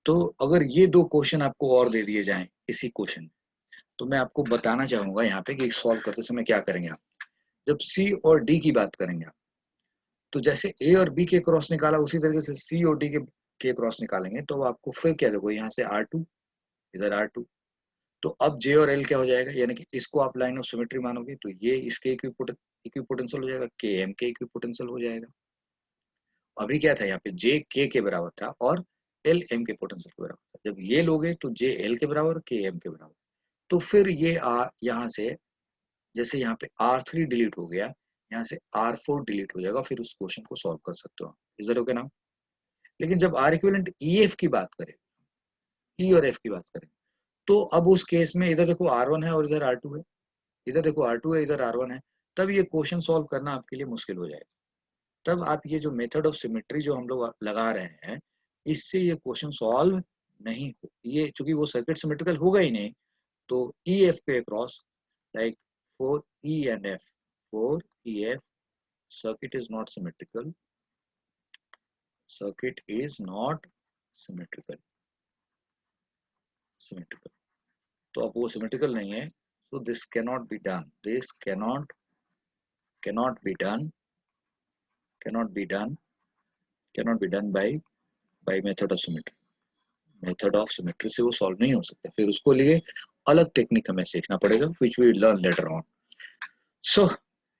Speaker 1: तो अगर ये दो क्वेश्चन आपको और दे दिए जाएं इसी क्वेश्चन में, तो मैं आपको बताना चाहूंगा यहाँ पे कि सॉल्व करते समय क्या करेंगे आप, जब C और D की बात करेंगे आप, तो जैसे A और B के क्रॉस निकाला उसी तरीके से C और D के क्रॉस निकालेंगे, तो आपको फिर क्या देखो, यहाँ से R2, इधर R2, तो अब J और L क्या हो जाएगा, यानी कि इसको आप लाइन ऑफ सिमेट्री मानोगे तो ये इसके इक्विपोटेंशियल हो जाएगा, KM के इक्विपोटेंशियल हो जाएगा। अभी क्या था, यहाँ पे J K के बराबर था और L M के पोटेंशियल के बराबर था, जब ये लोगे तो J L के बराबर, K M के बराबर, तो फिर ये यहाँ से जैसे यहाँ पे R3 डिलीट हो गया, यहाँ से R4 डिलीट हो जाएगा, फिर उस क्वेश्चन को सॉल्व कर सकते हो, इधर हो गया ना। लेकिन जब R इक्विवेलेंट EF की बात करें, E और F की बात करें, तो अब उस केस में इधर देखो R1 है और इधर R2 है, इधर देखो R2 है इधर R1 है, तब ये क्वेश्चन सॉल्व करना आपके लिए मुश्किल हो जाएगा। तब आप ये जो मेथड ऑफ सिमेट्री जो हम लोग लगा रहे हैं, इससे ये क्वेश्चन सॉल्व नहीं हो, ये चूंकि वो सर्किट सिमेट्रिकल होगा ही नहीं, तो EF के across like for E and F, for EF circuit is not symmetrical, circuit is not symmetrical, symmetrical, तो अब वो सिमेट्रिकल नहीं है, so this cannot be done, this cannot be done, cannot be done, cannot be done by method of symmetry, method of symmetry से वो solve नहीं हो सकता, फिर उसको लिए अलग टेक्निक हमें सीखना पड़ेगा, which we learn later on, so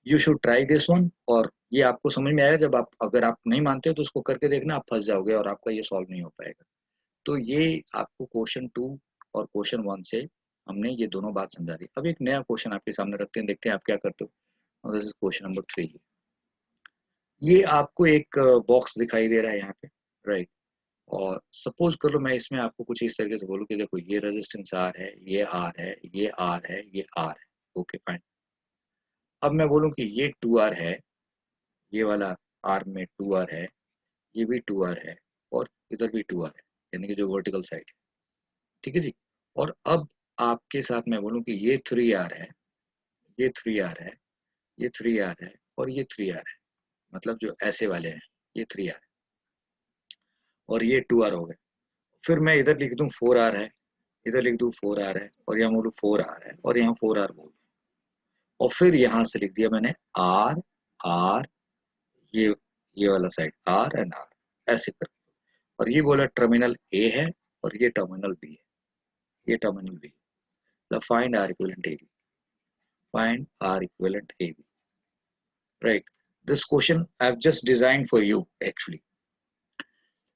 Speaker 1: you should try this one। और ये आपको समझ में आएगा जब आप, अगर आप नहीं मानते हो तो उसको करके देखना, आप फंस जाओगे और आपका ये सॉल्व नहीं हो पाएगा। तो ये आपको क्वेश्चन 2 और क्वेश्चन 1 से हमने ये दोनों बात समझा दी। अब एक नया क्वेश्चन आपके सामने रखते हैं, देखते हैं आप क्या करते हो। This is question number 3। ये आपको एक बॉक्स दिखाई दे रहा है यहाँ पे, राइट, और सपोज कर लो मैं इसमें आपको कुछ इस तरीके से बोलूं कि देखो ये रेजिस्टेंस R है, ये R है, ये R है, ये R है, ओके फाइन। अब मैं बोलूं कि ये 2R है, ये वाला R में 2R है, ये भी 2R है, और इधर भी 2R है, यानी कि जो वर्टिकल साइड है, ठीक है जी। और अब आपके साथ मैं बोलूं कि ये 3R है, ये 3R है, ये 3R है, और ये 3r है, मतलब जो ऐसे वाले हैं ये 3r और ये 2r हो गए। फिर मैं इधर लिख दूं 4r है, इधर लिख दूं 4r है, और यहाँ बोलूं 4r है, और यहाँ 4r बोल, और फिर यहाँ से लिख दिया मैंने r r, ये वाला साइड r एंड r, ऐसे कर। और ये बोला टर्मिनल ए है और ये टर्मिनल बी है, ये terminal B. Find r equivalent A B, find r equivalent A B, right. This question I have just design for you actually,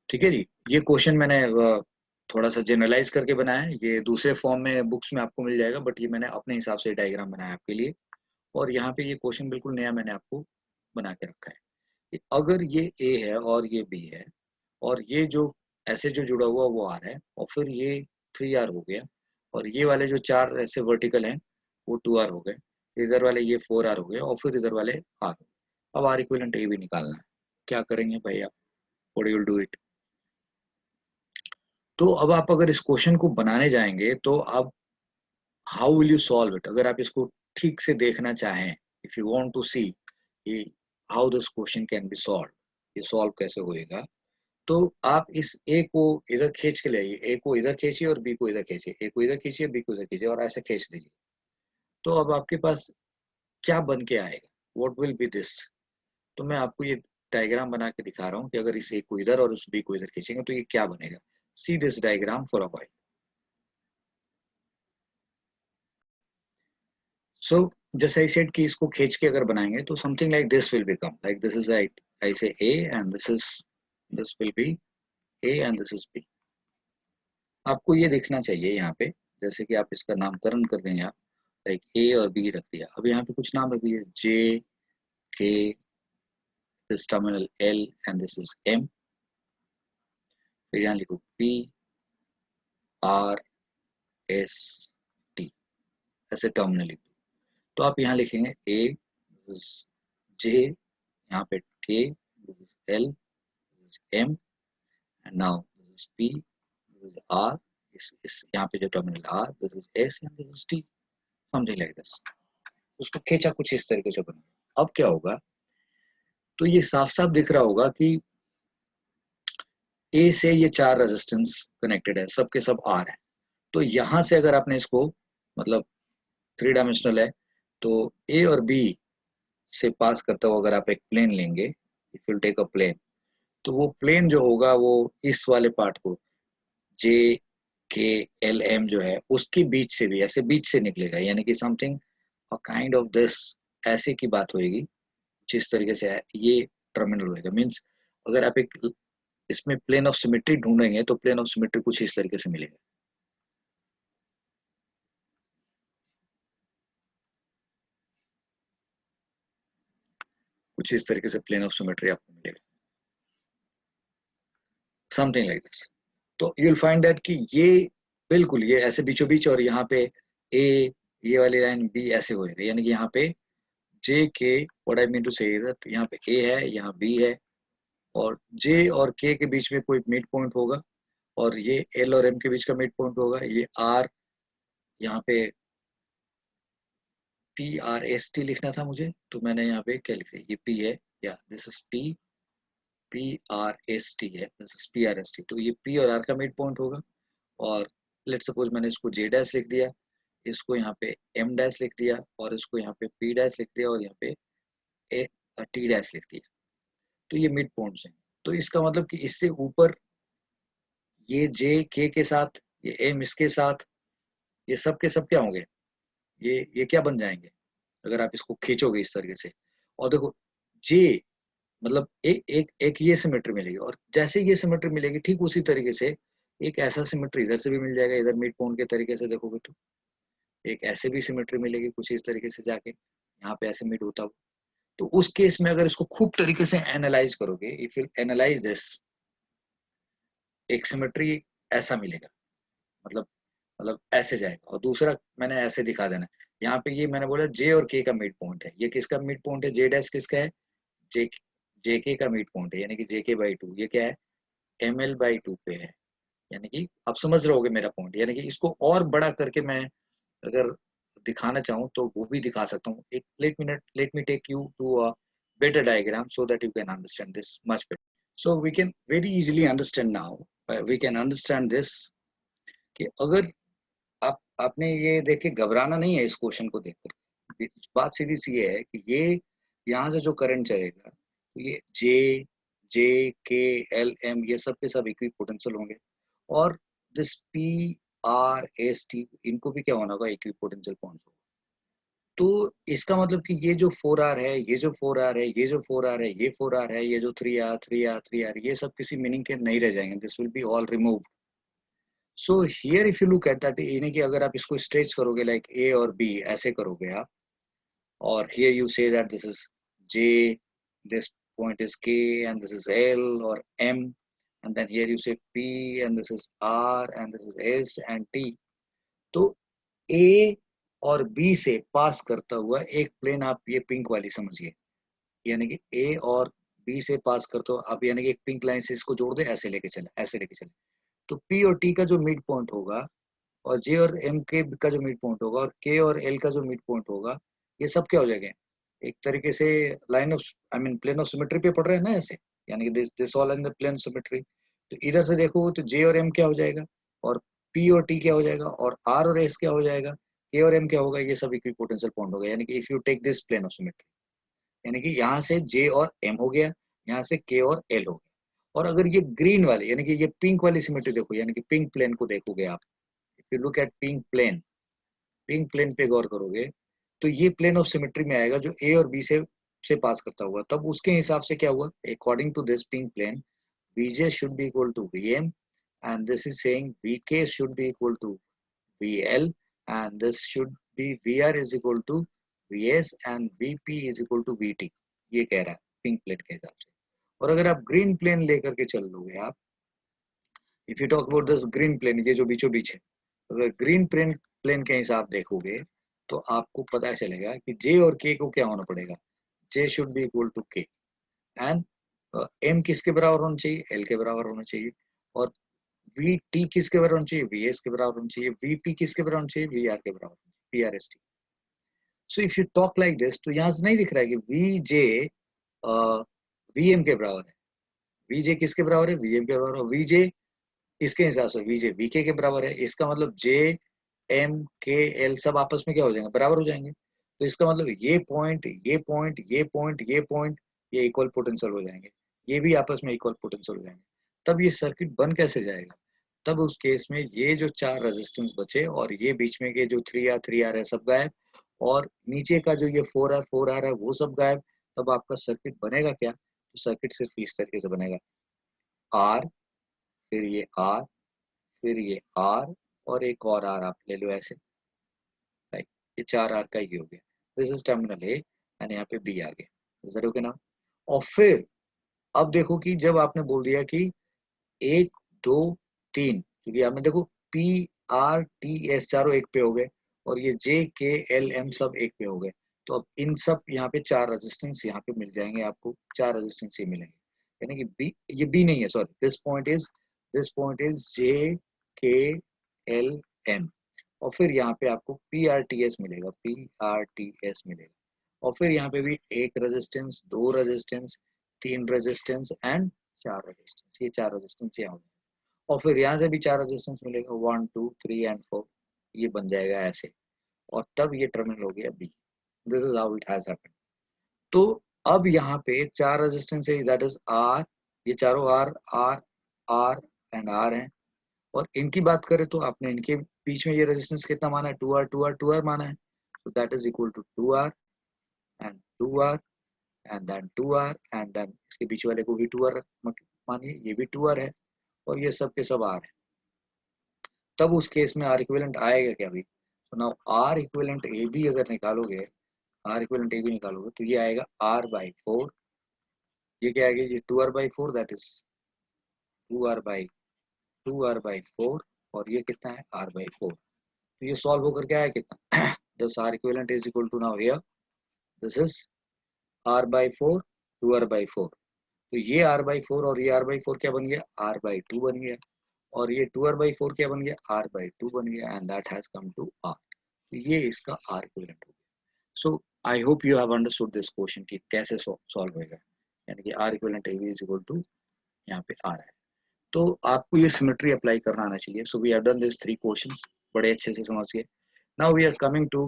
Speaker 1: ठीक है जी। ये क्वेश्चन मैंने थोड़ा सा जनरलाइज करके बनाया है, ये दूसरे फॉर्म में बुक्स में आपको मिल जाएगा, बट ये मैंने अपने हिसाब से डायग्राम बनाया आपके लिए। और यहाँ पे ये क्वेश्चन बिल्कुल नया मैंने आपको बना के रखा है कि अगर ये ए है और ये बी है, और ये जो ऐसे जो जुड़ा हुआ वो आर है, और फिर ये 3r हो गया, और ये वाले जो चार ऐसे वर्टिकल हैं वो 2r हो गए, इधर वाले ये 4r हो गए, और फिर इधर वाले r। अब r इक्विवेलेंट ए भी निकालना है। क्या करेंगे भाई आप, what you will do it. तो अब आप अगर इस क्वेश्चन को बनाने जाएंगे तो आप how will you solve it, अगर आप इसको ठीक से देखना चाहें, if you want to see how this question can be solve, ये सॉल्व कैसे होएगा, तो आप इस ए को इधर खींच के ले आइए, ए को इधर खींचिए और बी को इधर खींचिए, ए को इधर खींचिए बी को इधर खींचिए, और ऐसे खींच दीजिए। तो अब आपके पास क्या बन के आएगा, व्हाट विल बी दिस। तो मैं आपको ये डायग्राम बना के दिखा रहा हूँ कि अगर इस ए को इधर और उस बी को इधर खींचेंगे तो ये क्या बनेगा। See this diagram for a while. So जैसे आई सेड कि इसको खींच के अगर बनाएंगे तो something like this will become, like this is I say A and this will be A and this is B. आपको ये देखना चाहिए यहाँ पे, जैसे कि आप इसका नामकरण कर देंगे आप, लाइक ए और बी रख दिया, अब यहाँ पे कुछ नाम रख दिए, J K, this terminal L and this is M, फिर यहाँ लिखो पी आर एस टी, ऐसे टर्मिनल लिख दो। तो आप यहाँ लिखेंगे ए, जे, यहाँ पे K, L, M, and now this is P, this is R, इस यहाँ पे जो terminal R, this is S and this is T, something like this. उसको खींचा कुछ इस तरीके से बना। अब क्या होगा, तो ये साफ साफ दिख रहा होगा कि ए से ये चार रेजिस्टेंस कनेक्टेड है, सब के सब आर है। तो यहां से अगर आपने इसको, मतलब 3 डायमेंशनल है, तो ए और बी से पास करता हुआ अगर आप एक प्लेन लेंगे, if you take a plane, तो वो प्लेन जो होगा वो इस वाले पार्ट को, जे के एल एम जो है उसके बीच से भी ऐसे बीच से निकलेगा, यानी कि something a kind of this, ऐसे की बात होगी। जिस तरीके से है ये टर्मिनल होएगा, मीन्स अगर आप एक इसमें प्लेन ऑफ सिमेट्री ढूंढेंगे तो प्लेन ऑफ सिमेट्री कुछ इस तरीके से मिलेगा, कुछ इस तरीके से प्लेन ऑफ सिमेट्री आपको मिलेगा, समथिंग लाइक दिस। तो यू विल फाइंड दैट कि ये बिल्कुल ये ऐसे बीचों बीच, और यहाँ पे ए, ये वाली लाइन बी ऐसे होएगा, यानी कि यहाँ पे J K, what I mean to say that यहाँ पे ए है, यहाँ बी है, और जे और के के बीच में कोई मिड पॉइंट होगा, और ये एल और एम के बीच का मिड पॉइंट होगा, ये आर, यहाँ पे पी आर एस टी लिखना था मुझे, तो मैंने यहाँ पे क्या लिख दिया, ये पी है, या this is P, P R S T है, this is P R S T, तो ये पी और आर का मिड पॉइंट होगा। और लेट सपोज मैंने इसको जे डैश लिख दिया, इसको यहाँ पे एम डैश लिख दिया, और इसको यहाँ पे पी डैश लिख दिया, और यहाँ पे ए टी डैश लिख दिया, तो ये मिड पॉइंट्स हैं। तो इसका मतलब कि इससे ऊपर ये जे के साथ, ये एम इसके साथ, ये सब के सब क्या होंगे, ये क्या बन जाएंगे अगर आप इसको खींचोगे इस तरीके से। और देखो जे मतलब एक ये सिमेट्री मिलेगी, और जैसे ये सिमेट्री मिलेगी ठीक उसी तरीके से एक ऐसा सिमेट्री इधर से भी मिल जाएगा, इधर मिड पॉइंट के तरीके से देखोगे तो एक ऐसे भी सिमेट्री मिलेगी कुछ इस तरीके से जाके यहाँ पे ऐसे मिड होता हो। तो उस केस में अगर इसको खूब तरीके से एनालाइज करोगे, इफ यू एनालाइज दिस, एक सिमेट्री ऐसा मिलेगा, मतलब ऐसे जाएगा, और दूसरा मैंने ऐसे दिखा देना। यहाँ पे ये मैंने बोला जे और के का मिड पॉइंट है, ये किसका मिड पॉइंट है, जे डैश किसका है, जे जे के का मिड पॉइंट है, यानी कि जे के बाई टू, ये क्या है, एम एल बाई टू पे है, यानी कि आप समझ रहे होगे मेरा पॉइंट। यानी कि इसको और बड़ा करके मैं अगर दिखाना चाहूँ तो वो भी दिखा सकता हूँ। एक let me take you to better diagram so that you can understand this much better. So we can very easily understand now. We can understand this कि अगर आप आपने ये देख के घबराना नहीं है इस क्वेश्चन को देखकर। बात सीधी सी ये है कि ये यहाँ से जो करंट चलेगा तो ये जे के एल एम ये सब के सब इक्वी पोटेंशियल होंगे और this P R S T इनको भी क्या होना होगा इक्वी पोटेंशियल पॉइंट होगा। तो इसका मतलब कि ये जो 4R है, ये जो 4R है, ये जो 4R है, ये 4R है, ये जो 3R, 3R, 3R ये सब किसी मीनिंग के नहीं रह जाएंगे। This will be all removed. So here if you look at that यानी कि अगर आप इसको स्ट्रेच करोगे लाइक ए और बी ऐसे करोगे आप और here you say that this is J, this point is K and this is L or M and then here you say P and this is R and this is S and T. तो A और B से पास करता हुआ एक plane आप ये pink वाली समझिए यानी कि A और B से पास करता हुआ आप यानी कि एक पिंक लाइन से इसको जोड़ दे ऐसे लेके चले तो P और T का जो मिड पॉइंट होगा और J और M के का जो मिड पॉइंट होगा और K और L का जो मिड पॉइंट होगा ये सब क्या हो जाएंगे एक तरीके से line of I mean plane of symmetry पे पड़ रहे हैं ना ऐसे यानी कि this all in the plane symmetry तो इधर से देखो तो J और M क्या हो जाएगा और P और T क्या हो जाएगा और R और S क्या हो जाएगा K और M क्या होगा ये सब इक्विपोटेंशियल पॉइंट होगा यानी कि if you take this plane of symmetry यानी कि यहाँ से J और M हो गया यहाँ से K और L हो गया और अगर ये ग्रीन वाले यानी कि ये पिंक वाली सिमेट्री देखो यानी कि पिंक प्लेन को देखोगे आप if you look at pink plane पे गौर करोगे तो ये प्लेन ऑफ सिमेट्री में आएगा जो ए और बी से पास करता हुआ तब उसके हिसाब से क्या हुआ according to this pink plane Vj should be equal to Vm and this is saying Vk should be equal to VL and this should be VR is equal to Vs and Vp is equal to Vt ये कह रहा है pink plane के हिसाब से और अगर आप ग्रीन प्लेन लेकर के चल लोगे आप if you talk about this green plane ये जो बीचों बीच है अगर ग्रीन प्लेन के हिसाब देखोगे तो आपको पता चलेगा कि जे और के को क्या होना पड़ेगा जे शुड बी इक्वल टू के एंड एम किसके बराबर होना चाहिए एल के बराबर होना चाहिए और वी टी किसके बराबर होना चाहिए वी एस के बराबर होना चाहिए वी पी किसके बराबर होना चाहिए वी आर के बराबर P R S T so if you talk like this तो यहाँ से नहीं दिख रहा है कि वी जे वी एम के बराबर है वी जे किसके बराबर है वी एम के बराबर है वी जे इसके हिसाब से वी जे वी के बराबर है इसका मतलब जे एम के एल सब आपस में क्या हो जाएंगे बराबर हो जाएंगे तो इसका मतलब ये पॉइंट ये पॉइंट ये पॉइंट ये पॉइंट ये इक्वल पोटेंशियल हो जाएंगे ये भी आपस में इक्वल पोटेंशियल हो जाएंगे तब ये सर्किट बन कैसे जाएगा तब उस केस में ये जो 4 रेजिस्टेंस बचे और ये बीच में के जो 3R है सब गायब और नीचे का जो ये 4R है वो सब गायब तब आपका सर्किट बनेगा क्या तो सर्किट सिर्फ इस तरीके से बनेगा R फिर ये R फिर ये R और एक और R आप ले लो ऐसे राइट ये 4R का ही हो गया this is terminal A and यहाँ पे बी आ गया इज दैट ओके नाउ और फिर अब देखो कि जब आपने बोल दिया कि 1 2 3 क्योंकि आपने देखो पी आर टी एस चारों एक पे हो गए और ये जे के एल एम सब एक पे हो गए तो अब इन सब यहाँ पे 4 रेजिस्टेंस यहाँ पे मिल जाएंगे आपको 4 रेजिस्टेंस ये मिलेंगे यानी कि बी ये बी नहीं है sorry this point is J K L M और फिर यहाँ पे आपको पी आर टी एस मिलेगा और फिर यहाँ पे भी एक resistance 2 resistance 3 resistance and 4 resistance ये 4 रेजिस्टेंस यहाँ और फिर यहाँ से भी 4 रेजिस्टेंस मिलेगा 1 2 3 एंड 4 ये बन जाएगा ऐसे और तब ये टर्मिनल हो गया B this is how it has happened तो अब यहाँ पे 4 रेजिस्टेंस है दैट इज आर ये चारों R R R and R हैं और इनकी बात करें तो आपने इनके बीच में ये रेजिस्टेंस कितना माना है 2R माना है so that is equal to 2R and 2R and then 2R and then इसके बीच वाले को भी 2R मानिए ये भी 2R है और ये सब के सब R है तब उस केस में R इक्विवेलेंट आएगा क्या भी तो now R equivalent A B अगर निकालोगे R इक्विवेलेंट ए बी निकालोगे तो ये आएगा R/4 ये क्या आएगा ये 2R/4 दैट इज 2R/4 और ये कितना है R/4 तो ये सॉल्व होकर क्या आया कितना this R equivalent is equal to now here this is R/4 2R/4 तो ये R/4 और ये R/4 क्या बन गया R/2 बन गया और ये 2R/4 क्या बन गया R/2 बन गया and that has come to R तो ये इसका R इक्विवेलेंट हो गया so I hope you have understood this question कि कैसे सॉल्व होएगा, यानी कि R equivalent A B is equal to यहाँ पे आ रहा है, तो आपको ये सिमेट्री अप्लाई करना आना चाहिए. So we have done this 3 questions, बड़े अच्छे से समझ गए. Now we are coming to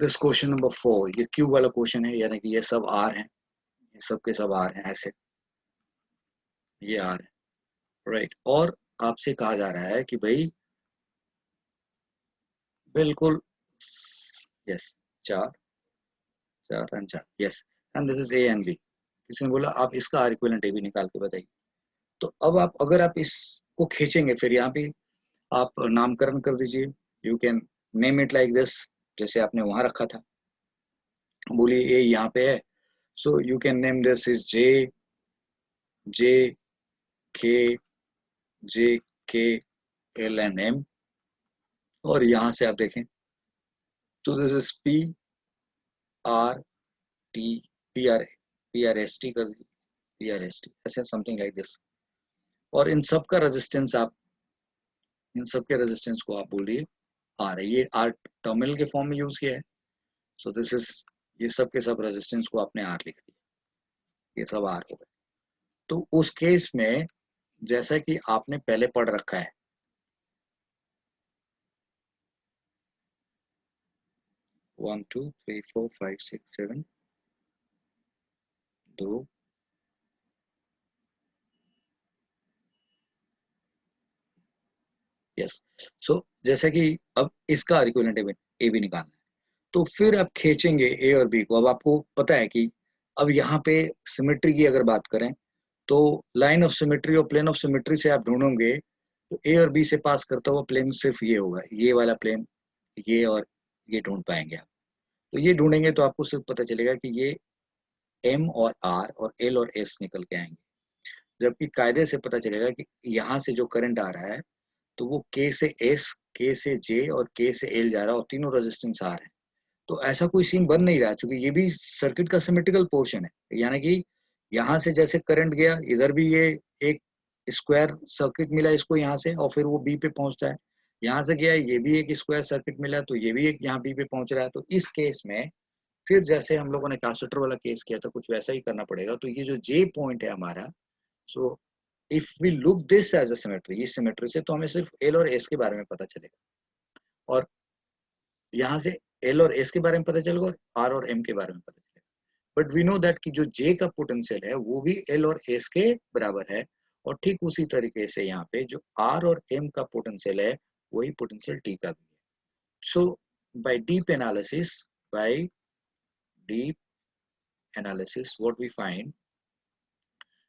Speaker 1: this question number 4. ये क्यूब वाला क्वेश्चन है, यानी कि ये सब आर हैं, ये सब के सब आर हैं ऐसे, ये आर है राइट. और आपसे कहा जा रहा है कि भाई बिल्कुल यस, चार चार एंड चार, yes, and this is A and B. किसी ने बोला आप इसका आर इक्विवेलेंट ए बी निकाल के बताइए. तो अब आप अगर आप इसको खींचेंगे, फिर यहाँ पे आप नामकरण कर दीजिए. You can name it like this, जैसे आपने वहां रखा था. बोलिए ए यहाँ पे है, so you can name this is J J K J K L and M. और यहाँ से आप देखें तो this is P R T, P R S T कर दीजिए, पी आर एस टी, ऐसे समथिंग लाइक दिस. और इन सब का रेजिस्टेंस आप, इन सब के रेजिस्टेंस को आप बोलिए आर है. ये आर टर्मिनल के फॉर्म में यूज किया है. सो दिस इज, ये सब के सब रेजिस्टेंस को आपने आर लिख दिया, ये सब आर हो गए. तो उस केस में जैसा कि आपने पहले पढ़ रखा है, 1 2 3 4 5 6 7 2, यस. सो जैसा कि अब इसका इक्विवेलेंट ए बी निकालना है, तो फिर आप खींचेंगे ए और बी को. अब आपको पता है कि अब यहाँ पे सिमेट्री की अगर बात करें, तो लाइन ऑफ सिमेट्री और प्लेन ऑफ सिमेट्री से आप ढूंढोगे, तो ए और बी से पास करता हुआ प्लेन सिर्फ ये होगा, ये वाला प्लेन, ये और ये ढूंढ पाएंगे आप. तो ये ढूंढेंगे तो आपको सिर्फ पता चलेगा कि ये एम और आर और एल और एस निकल के आएंगे. जबकि कायदे से पता चलेगा कि यहाँ से जो करंट आ रहा है, तो वो के से एस, के से जे और के से एल जा रहा है, और तीनों रेजिस्टेंस आर है. तो ऐसा कोई सीन बन नहीं रहा, क्योंकि ये भी सर्किट का सिमेट्रिकल पोर्शन है. यानी कि यहाँ से जैसे करंट गया, इधर भी ये एक स्क्वायर सर्किट मिला इसको यहाँ से, और फिर वो बी पे पहुंचता है. यहाँ से गया, ये भी एक स्क्वायर सर्किट मिला, तो ये भी एक यहाँ बी पे पहुंच रहा है. तो इस केस में फिर जैसे हम लोगों ने कैपेसिटर वाला केस किया था, कुछ वैसा ही करना पड़ेगा. तो ये जो जे पॉइंट है हमारा, so if we look this as a symmetry, इस सिमेट्री से तो हमें सिर्फ एल और एस के बारे में पता चलेगा, और यहाँ से एल और एस के बारे में पता चलेगा, और आर और एम के बारे में पता चलेगा. बट वी नो दैट कि जो जे का पोटेंशियल है वो भी एल और एस के बराबर है, और ठीक उसी तरीके से यहाँ पे जो आर और एम का पोटेंशियल है, वही पोटेंशियल टी का भी है. So by deep analysis, by deep analysis what we find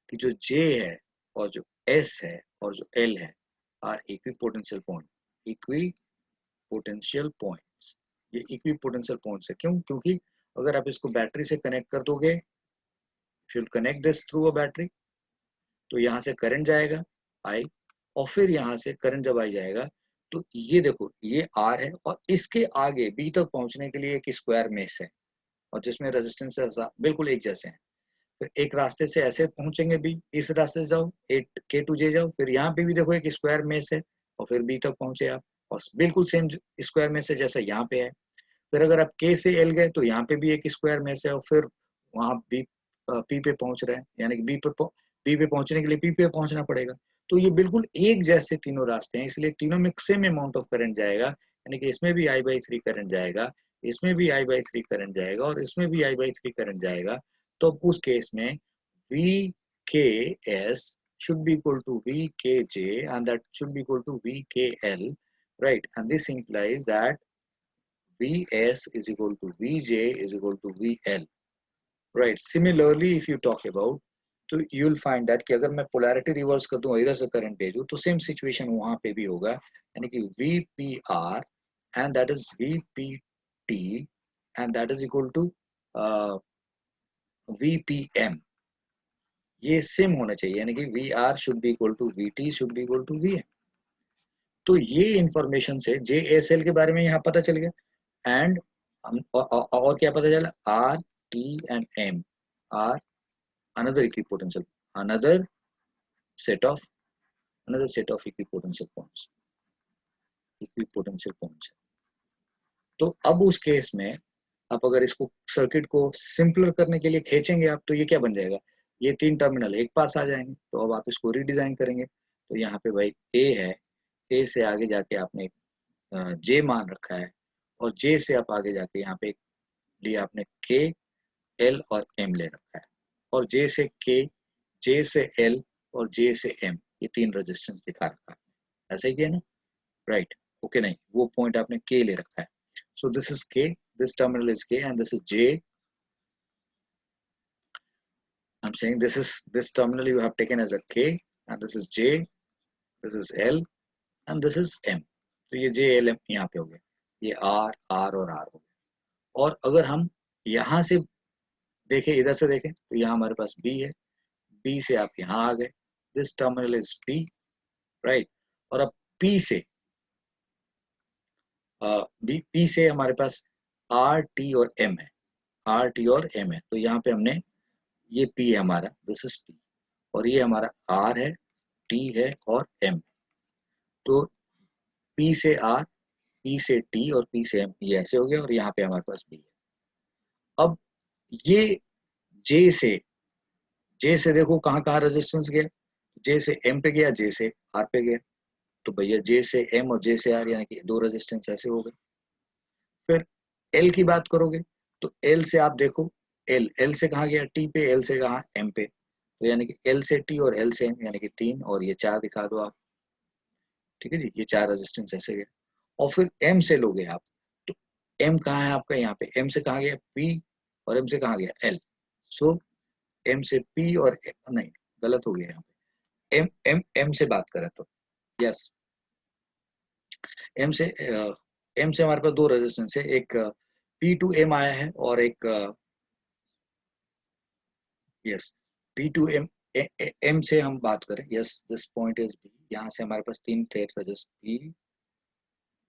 Speaker 1: कि जो जे है और जो एस है और जो एल है R equipotential point, equipotential points. ये इक्विपोटेंशियल पॉइंट्स है. क्यों? क्योंकि अगर आप इसको बैटरी से कनेक्ट कर दोगे, if you'll connect this through a battery, तो यहाँ से करंट जाएगा आई, और फिर यहाँ से करंट जब आई जाएगा, तो ये देखो ये आर है, और इसके आगे बी तक पहुंचने के लिए एक स्क्वायर मेश है, और जिसमें रेजिस्टेंस बिल्कुल एक जैसे हैं. फिर एक रास्ते से ऐसे पहुंचेंगे बी, इस रास्ते से जाओ, एट के टू जे जाओ, फिर यहाँ पे भी देखो एक स्क्वायर मेश है, और फिर बी तक पहुंचे आप, और बिल्कुल सेम स्क्वायर मेश है जैसा यहाँ पे है. फिर अगर आप के से एल गए, तो यहाँ पे भी एक स्क्वायर मेश है, और फिर वहां बी पी पे पहुंच रहे हैं, यानी कि बी पे पहुंचने के लिए पी पे पहुंचना पड़ेगा. तो ये बिल्कुल एक जैसे तीनों रास्ते हैं, इसलिए तीनों में सेम अमाउंट ऑफ करंट जाएगा, यानी कि इसमें भी I/3 करंट जाएगा, इसमें भी I/3 करंट जाएगा, और इसमें भी I/3 करंट जाएगा. तो उस केस में वी के S should be equal to VKJ, and that should be equal to VKL, right? And this implies that Vs is equal to Vj is equal to Vl, right? Similarly, if you talk about, तो you will find that कि अगर मैं polarity reverse कर दूं, इधर से current भेजूं, तो same situation वहां पे भी होगा, यानी कि VPR and that is VPT and that is equal to uh, VPM. ये सेम होना चाहिए, यानी कि VR should be equal to VT should be equal to VM. तो ये इंफॉर्मेशन से JSL के बारे में यहाँ पता चल गया, एंड और क्या पता चला, R T and M R another equipotential, another set of another set of equipotential points, equipotential points. तो अब उस केस में आप अगर इसको सर्किट को सिंपलर करने के लिए खींचेंगे आप, तो ये क्या बन जाएगा, ये 3 टर्मिनल एक पास आ जाएंगे। तो अब आप इसको रीडिजाइन करेंगे, तो यहाँ पे भाई ए है, ए से आगे जाके आपने जे मान रखा है, और जे से आप आगे जाके यहाँ पे लिया आपने के, एल और एम ले रखा है, और जे से के, जे से एल और जे से एम, ये 3 रेजिस्टेंस दिखा रखा है। ऐसा ही किया ना, राइट, ओके। नहीं, वो पॉइंट आपने के ले रखा है। सो दिस इज के, this terminal is K, and this is J. I'm saying this terminal you have taken as a K, and this is J, this is L, and this is M. तो ये J L M यहाँ पे हो गया, ये R R और R हो गया। और अगर हम यहाँ से देखें, इधर से देखें, तो यहाँ हमारे पास B है, B से आप यहाँ आ गए, this terminal is P, right? और अब P से P से हमारे पास R T और M है, R T और M है। तो यहाँ पे हमने ये P है हमारा, दिस इज P, और ये हमारा R है, T है और M। तो P से R, P से T और P से M, ये ऐसे हो गया, और यहाँ पे हमारे पास B है। अब ये J से देखो कहाँ कहाँ रेजिस्टेंस गया, J से M पे गया, J से R पे गया। तो भैया J से M और J से R, यानी कि 2 रेजिस्टेंस ऐसे हो गए। फिर L की बात करोगे, तो L से आप देखो, L से कहाँ गया, T पे, L से कहाँ, M पे। तो यानी कि L से T और L से M, यानी कि 3, और ये 4 दिखा दो आप। ठीक है जी, ये 4 रेजिस्टेंस ऐसे गए। और फिर M से लोगे आप, तो M कहाँ है आपका, यहाँ पे। M से कहाँ गया, P, और M से कहाँ गया, L। सो M से P और नहीं, गलत हो गया यहाँ पे। M से बात करें तो यस, M से हमारे पास 2 रेजिस्टेंस है, एक P टू M आया है, और एक यस P टू M से हम बात करें, yes this point is B। यहाँ से हमारे पास 3 थे रेजिस्टेंस, P,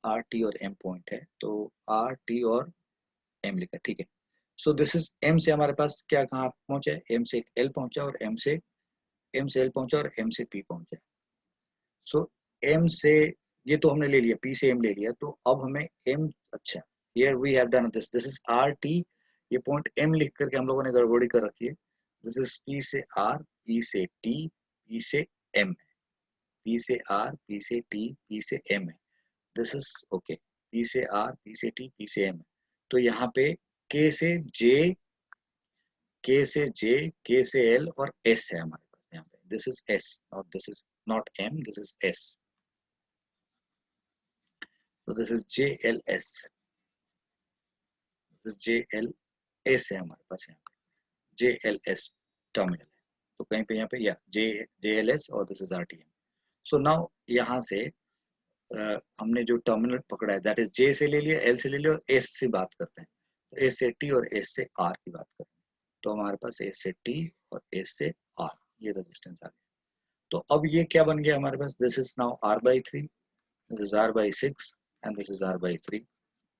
Speaker 1: R, T और M पॉइंट है, तो R, T और M लिखा, ठीक है। सो दिस इज M से हमारे पास क्या कहाँ पहुंचा है, M से L पहुंचा, और M से L पहुंचा, और M से P पहुंचा। सो M से, ये तो हमने ले लिया, P से M ले लिया, तो अब हमें M, अच्छा, here we have done this is R T, ये पॉइंट M लिख करके हम लोगों ने गड़बड़ी कर रखी है। दिस इज P से R, P से T, P से M, P से R, P से T, P से M है। दिस इज ओके, P से R, P से T, P से M। तो यहाँ पे K से J, K से J, K से L और S है हमारे पास यहाँ पे। दिस इज S, और this is not M, this is S। तो this is JLS, this is JLS है हमारे पास यहाँ पे, JLS टर्मिनल है। तो कहीं पे यहाँ पे या JLS, और this is RTM। So now यहाँ से हमने जो टर्मिनल पकड़ा है, दैट इज J से ले लिया, L से ले लिया, और S से बात करते हैं। तो S से T और S से R की बात करते हैं। तो हमारे पास S से T और S से R, ये रेजिस्टेंस आ गया। तो अब ये क्या बन गया हमारे पास, this is now R/3, this is R/6, and this is R/3,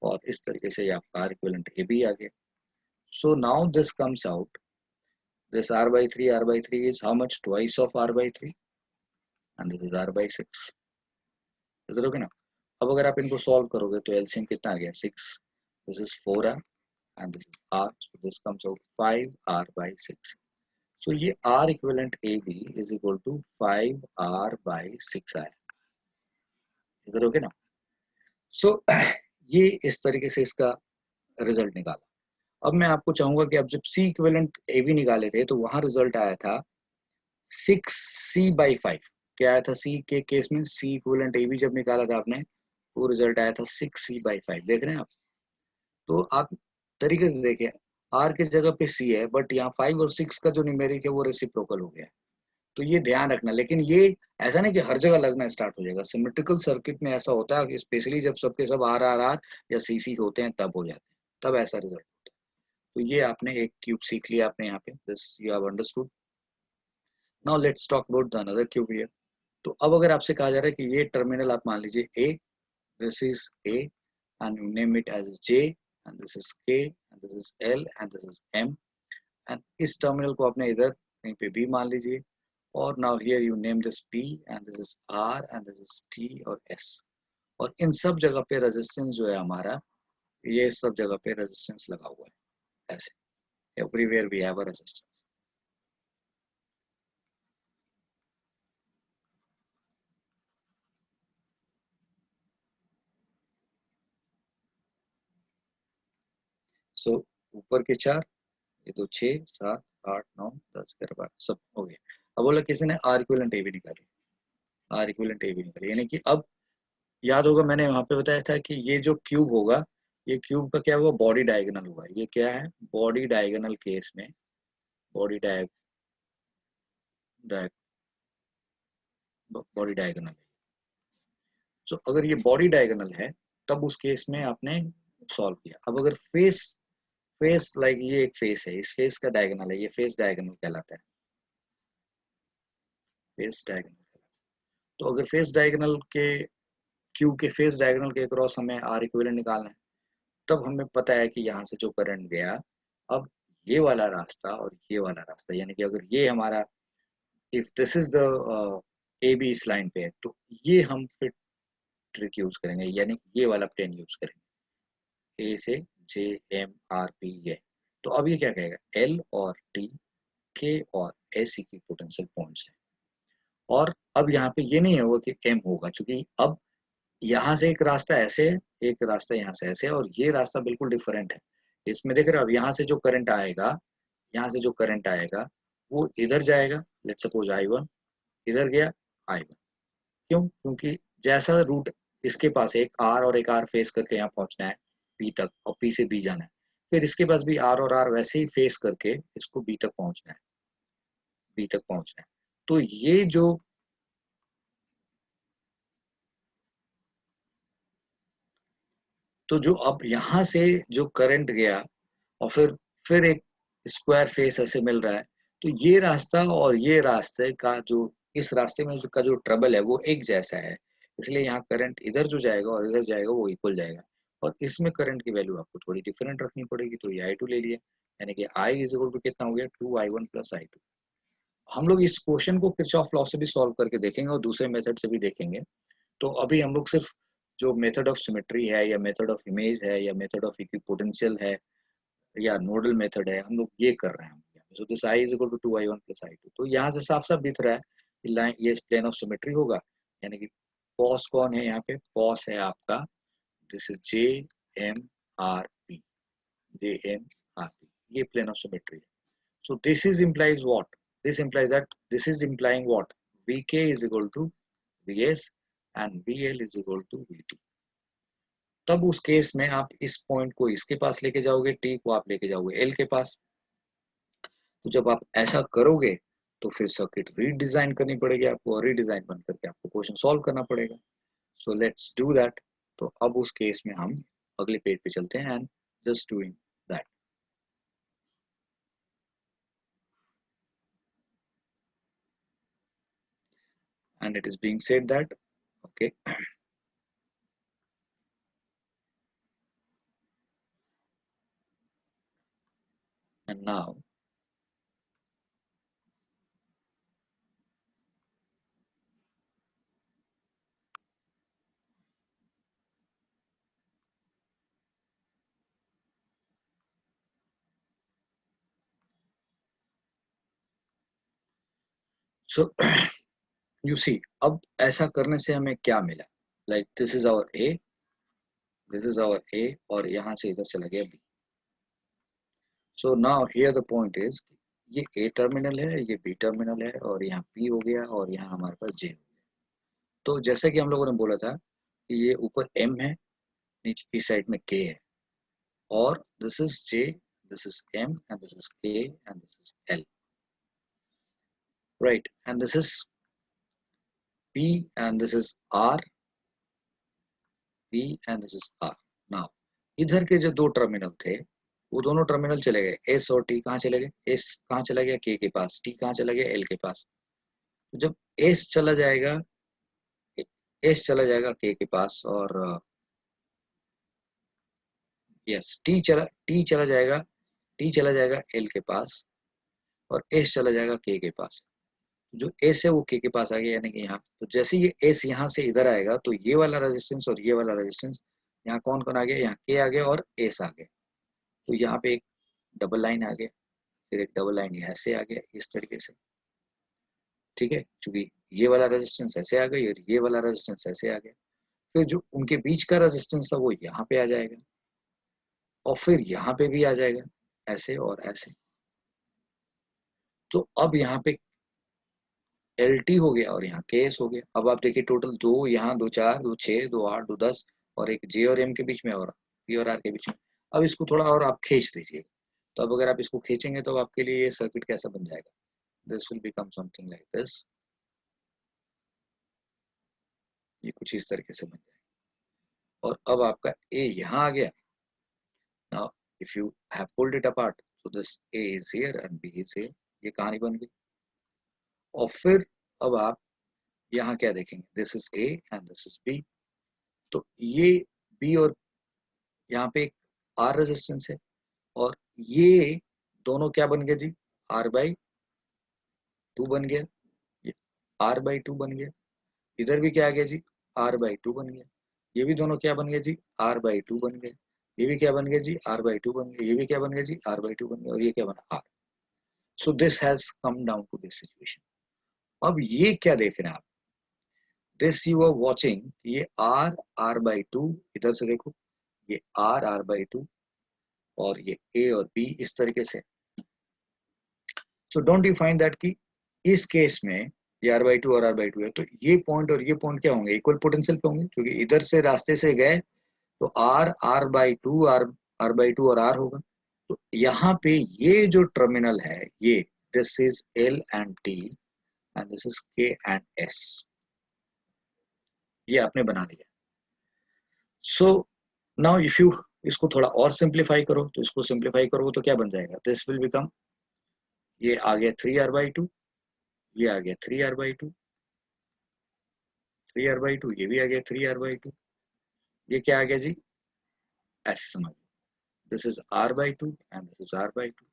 Speaker 1: और इस तरीके से ये आपका R इक्विवेलेंट ए भी आ गया। सो now this comes out, this R/3 is how much, twice of R/3, and this is R/6, is it okay ना। अब अगर आप इनको सॉल्व करोगे तो एलसीएम कितना आ गया, 6, this is 4R, and this is R, so this comes out 5R/6। so ये R equivalent AB is equal to 5R/6 आया, इज इट ओके ना। सो ये इस तरीके से इसका रिजल्ट निकाला। अब मैं आपको चाहूंगा कि आप जब C इक्विवेलेंट AB निकाले थे, तो वहां रिजल्ट आया था 6C/5। क्या आया था C के केस में, C इक्विवेलेंट AB जब निकाला था आपने, वो रिजल्ट आया था 6C/5। देख रहे हैं आप। तो आप तरीके से देखें, R की जगह पे C है, बट यहाँ 5 और 6 का जो न्यूमेरिक है वो रेसिप्रोकल हो गया है। तो ये ध्यान रखना। लेकिन ये ऐसा नहीं कि हर जगह लगना स्टार्ट हो जाएगा, सिमेट्रिकल सर्किट में ऐसा होता है कि स्पेशली जब सबके सब RRR या CC होते हैं तब हो जाते हैं, तब ऐसा रिजल्ट होता है। तो ये आपने एक क्यूब सीख लिया आपने यहाँ पे, this you have understood. Now let's talk about the another cube here. तो अब अगर आपसे कहा जा रहा है कि ये टर्मिनल आप मान लीजिए A, this is A, and you name it as J, and this is K, and this is L, and this is M, and इस टर्मिनल को आपने इधर कहीं पे B मान लीजिए, और now here you name this P, and this is R, and this is T और S, और इन सब जगह पे रेजिस्टेंस जो है हमारा ये सब जगह पे रेजिस्टेंस लगा हुआ है ऐसे, everywhere we have a resistance. So ऊपर के चार, ये तो 6 7 8 9 10 11 12 सब हो गए। अब बोला किसी ने आर इक्विवेलेंट ए भी निकाली, आर इक्विवेलेंट ए भी निकाली, यानी कि अब याद होगा मैंने वहां पे बताया था कि ये जो क्यूब होगा, ये क्यूब का क्या हुआ, बॉडी डायगोनल हुआ। ये क्या है, बॉडी डायगोनल केस में, बॉडी बॉडी डायगोनल। सो अगर ये बॉडी डायगोनल है तब उस केस में आपने सॉल्व किया। अब अगर फेस, फेस लाइक ये एक फेस है, इस फेस का डायगोनल है, ये फेस डायगोनल कहलाता है, फेस डायगोनल। तो अगर फेस डायगोनल के, क्यू के फेस डायगोनल के क्रॉस हमें आर इक्विवेलेंट निकालना है, तब हमें पता है कि यहाँ से जो करंट गया, अब ये वाला रास्ता और ये वाला रास्ता, यानी कि अगर ये हमारा, if this is the A B इस लाइन पे है, तो ये हम फिर ट्रिक यूज करेंगे, यानी ये वाला प्लेन यूज करेंगे, ए से जे एम आर पी ये। तो अब ये क्या कहेगा, एल और टी, के और एस की पोटेंशियल पॉइंट्स है। और अब यहाँ पे ये नहीं होगा कि एम होगा, क्योंकि अब यहाँ से एक रास्ता ऐसे है, एक रास्ता यहाँ से ऐसे है, और ये रास्ता बिल्कुल डिफरेंट है। इसमें देख रहे हो, अब यहाँ से जो करंट आएगा, यहाँ से जो करंट आएगा वो इधर जाएगा, लेट्स सपोज आई वन, इधर गया आई वन। क्यों, क्योंकि जैसा रूट इसके पास एक आर और एक आर फेस करके यहाँ पहुंचना है पी तक, और पी से बी जाना है, फिर इसके पास भी आर और आर वैसे ही फेस करके इसको बी तक पहुंचना है, बी तक पहुंचना है। तो ये जो, तो जो अब यहाँ से जो करंट गया और फिर एक स्क्वायर फेस ऐसे मिल रहा है, तो ये रास्ता और ये रास्ते का जो, इस रास्ते में जो का जो ट्रबल है वो एक जैसा है, इसलिए यहाँ करंट इधर जो जाएगा और इधर जाएगा वो इक्वल जाएगा। और इसमें करंट की वैल्यू आपको थोड़ी डिफरेंट रखनी पड़ेगी, तो ये आई टू ले लिया, यानी कि आई इज इक्वल टू कितना हो गया, 2i1 प्लस I2। हम लोग इस क्वेश्चन को किरचॉफ लॉ से भी सॉल्व करके देखेंगे और दूसरे मेथड से भी देखेंगे। तो अभी हम लोग सिर्फ जो मेथड ऑफ सिमेट्री है या मेथड ऑफ इमेज है या मेथड ऑफ इक्विपोटेंशियल है या नोडल मेथड है, हम लोग ये कर रहे हैं। So this I is equal to 2i1 plus I2। तो यहाँ से साफ साफ दिख रहा है कि लाइन ये प्लेन ऑफ सिमेट्री होगा, यानी कि कॉस कौन है यहाँ पे, कॉस है आपका, this is J M R P, J M R P, ये प्लेन ऑफ सिमेट्री है। So this is implies what, this implies that this is implying what, vk is equal to vs and vl is equal to vt। तब उस case में आप इस point को इसके पास लेके जाओगे, टी को आप लेके जाओगे एल के पास। तो जब आप ऐसा करोगे तो फिर सर्किट रीडिजाइन करनी पड़ेगी आपको, और रीडिजाइन बन करके आपको क्वेश्चन सॉल्व करना पड़ेगा। So let's do that. तो अब उस केस में हम अगले पेज पे चलते हैं and just doing that. And it is being said that okay, and now so you see, अब ऐसा करने से हमें क्या मिला, like this is our A, this is our A, और यहाँ से इधर चला गया B. So now here the point is, ये ए टर्मिनल है, ये बी टर्मिनल है, और यहाँ पी हो गया, और यहाँ हमारे पास जे। तो जैसा कि हम लोगों ने बोला था कि ये ऊपर एम है, नीचे इस साइड में के है, और this is J, this is M and this is K and this is L, right, and this is P and this is R, P and this is R. Now इधर के जो दो terminal थे वो दोनों terminal चले गए, S और टी कहाँ चले गए, एस कहाँ चला गया के पास, टी कहाँ चला गया एल के पास। तो जब एस चला जाएगा, एस चला जाएगा के पास, और यस टी चला जाएगा, टी चला जाएगा एल के पास, और एस चला जाएगा के पास। जो एस है वो के पास आ गया, यानी कि यहाँ। तो जैसे ये एस यहाँ से इधर आएगा तो ये वाला रेजिस्टेंस और ये वाला रेजिस्टेंस यहाँ कौन कौन आ गया, यहाँ के आ गया और एस आ गया। तो यहाँ पे एक डबल लाइन आ गया, फिर एक डबल लाइन यहाँ से आ गया इस तरीके से, ठीक है, क्योंकि ये वाला रेजिस्टेंस ऐसे आ गई और ये वाला रेजिस्टेंस ऐसे आ गया। फिर जो उनके बीच का रेजिस्टेंस था वो यहाँ पे आ जाएगा और फिर यहाँ पे भी आ जाएगा, ऐसे और ऐसे। तो अब यहाँ पे LT हो गया और यहाँ KS हो गया। अब आप देखिए टोटल दो, यहाँ 2 4 2 6 2 8 2 10 और एक J और M के बीच में और P और R के बीच में। अब इसको थोड़ा और आप खींच दीजिए। तो अब अगर आप इसको खींचेंगे तो आपके लिए ये सर्किट कैसा बन जाएगा, this will become something like this. ये कुछ इस तरीके से बन जाएगा और अब आपका A यहाँ आ गया। Now if you have pulled it apart, so this A is here and B is here. ये कहानी बन गई। और फिर अब आप यहाँ क्या देखेंगे, this is A and this is B। तो ये B और यहाँ पे एक R रेजिस्टेंस है और ये दोनों क्या बन गए जी, R/2 बन गया, ये R/2 बन गया। इधर भी क्या आ गया जी, R/2 बन गया। ये भी दोनों क्या बन गए जी, R/2 बन गए। ये भी क्या बन गया जी, R/2 बन गया। ये भी क्या बन गया जी, R/2 बन गया। और ये क्या बना, R। So this has come down to this situation. अब ये क्या देख रहे हैं आप, दिस यू आर वॉचिंग, ये R/2, इधर से देखो, ये R/2 और ये A और B इस तरीके से। So don't you find that कि इस केस में ये R/2 और R/2 है, तो ये पॉइंट और ये पॉइंट क्या होंगे, इक्वल पोटेंशियल पे होंगे, क्योंकि इधर से रास्ते से गए तो R/2 R/2 और R होगा। तो यहाँ पे ये जो टर्मिनल है, ये this is L and T and this is K and S, ये आपने बना दिया। सो नाउ इफ यू इसको थोड़ा और सिंप्लीफाई करो, तो इसको सिंप्लीफाई करो तो क्या बन जाएगा, दिस विल बिकम, ये आ गया 3R/2, ये आ गया 3R/2, 3R/2, ये भी आ गया 3R/2। ये क्या आ गया जी, ऐसे समझ, this is R/2 and this is R/2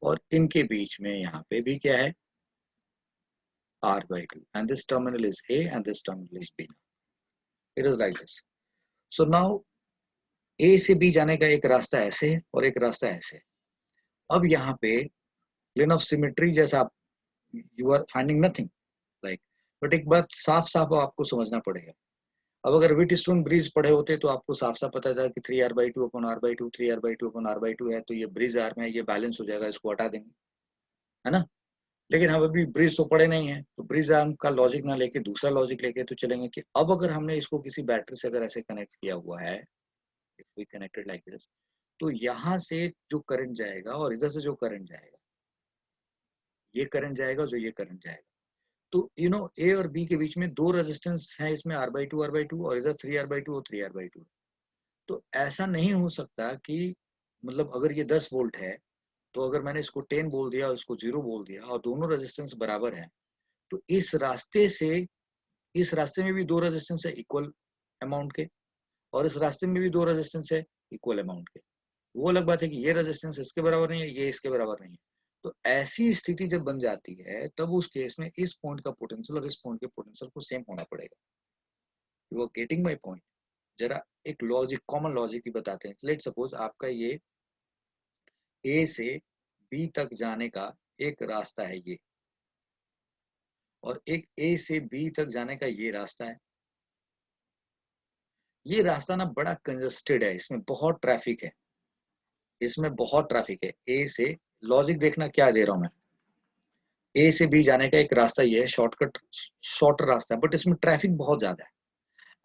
Speaker 1: और इनके बीच में यहाँ पे भी क्या है, R/2 and this terminal is A and this terminal is B. It is like this. So now A से B जाने का एक रास्ता ऐसे है और एक रास्ता ऐसे है। अब यहाँ पे प्लेन ऑफ सिमेट्री जैसा आप you are finding nothing like, but एक बात साफ साफ आपको समझना पड़ेगा। अब अगर व्हीटस्टोन ब्रिज पढ़े होते तो आपको साफ साफ पता था कि 3R/2 upon R/2 3R/2 upon R/2 है, तो ये ब्रिज आर में है, ये बैलेंस हो जाएगा, इसको हटा देंगे, है ना। लेकिन हम अभी ब्रिज तो पढ़े नहीं है, तो ब्रिज आर्म का लॉजिक ना लेके दूसरा लॉजिक लेके तो चलेंगे कि अब अगर हमने इसको किसी बैटरी से अगर ऐसे कनेक्ट किया हुआ है, if we connected like this, तो यहाँ से जो करंट जाएगा और इधर से जो करंट जाएगा, ये करंट जाएगा जो ये करंट जाएगा, तो यू नो ए और बी के बीच में दो रेजिस्टेंस है, इसमें R/2 और इधर 3R/2 और 3R/2। तो ऐसा नहीं हो सकता कि मतलब अगर ये 10 वोल्ट है, तो अगर मैंने इसको 10 बोल दिया और इसको 0 बोल दिया और दोनों रेजिस्टेंस बराबर है, तो इस रास्ते में भी दो रेजिस्टेंस है इक्वल अमाउंट के और इस रास्ते में भी दो रेजिस्टेंस है इक्वल अमाउंट के। वो अलग बात है कि ये रेजिस्टेंस इसके बराबर नहीं है, ये इसके बराबर नहीं है। तो ऐसी स्थिति जब बन जाती है, तब उस केस में इस पॉइंट का पोटेंशियल और इस पॉइंट के पोटेंशियल को सेम होना पड़ेगा। You are getting my point. जरा एक लॉजिक, कॉमन लॉजिक ही बताते हैं। लेट सपोज आपका ये ए से बी तक जाने का एक रास्ता है ये, और एक ए से बी तक जाने का ये रास्ता है। ये रास्ता ना बड़ा कंजस्टेड है, इसमें बहुत ट्रैफिक है, इसमें बहुत ट्रैफिक है। ए से, लॉजिक देखना क्या दे रहा हूं मैं, ए से बी जाने का एक रास्ता ये है, शॉर्टकट शॉर्टर रास्ता है, बट इसमें ट्रैफिक बहुत ज्यादा है।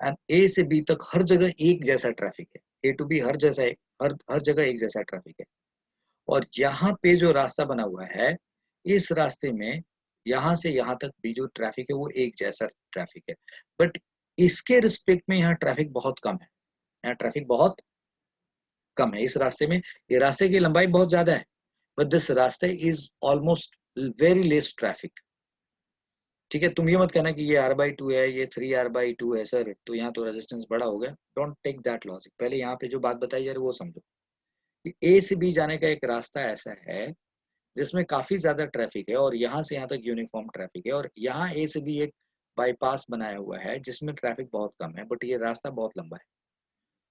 Speaker 1: एंड ए से बी तक हर जगह एक जैसा ट्रैफिक है, ए टू बी हर जैसा है, हर जगह एक जैसा ट्रैफिक है। और यहाँ पे जो रास्ता बना हुआ है, इस रास्ते में यहाँ से यहाँ तक भी जो ट्रैफिक है वो एक जैसा ट्रैफिक है, बट इसके रिस्पेक्ट में यहाँ ट्रैफिक बहुत कम है, यहाँ ट्रैफिक बहुत कम है इस रास्ते में। ये रास्ते की लंबाई बहुत ज्यादा है, बट दिस रास्ते is almost very less traffic. ठीक है, तुम ये मत कहना कि ये R/2 है, ये 3R/2 है सर, तो यहाँ तो रेजिस्टेंस बड़ा हो गया। डोंट टेक दैट लॉजिक, पहले यहाँ पे जो बात बताई जा रही है वो समझो कि ए से बी जाने का एक रास्ता ऐसा है जिसमें काफी ज्यादा ट्रैफिक है और यहाँ से यहाँ तक यूनिफॉर्म ट्रैफिक है, और यहाँ ए से बी एक बाईपास बनाया हुआ है जिसमें ट्रैफिक बहुत कम है, बट ये रास्ता बहुत लंबा है।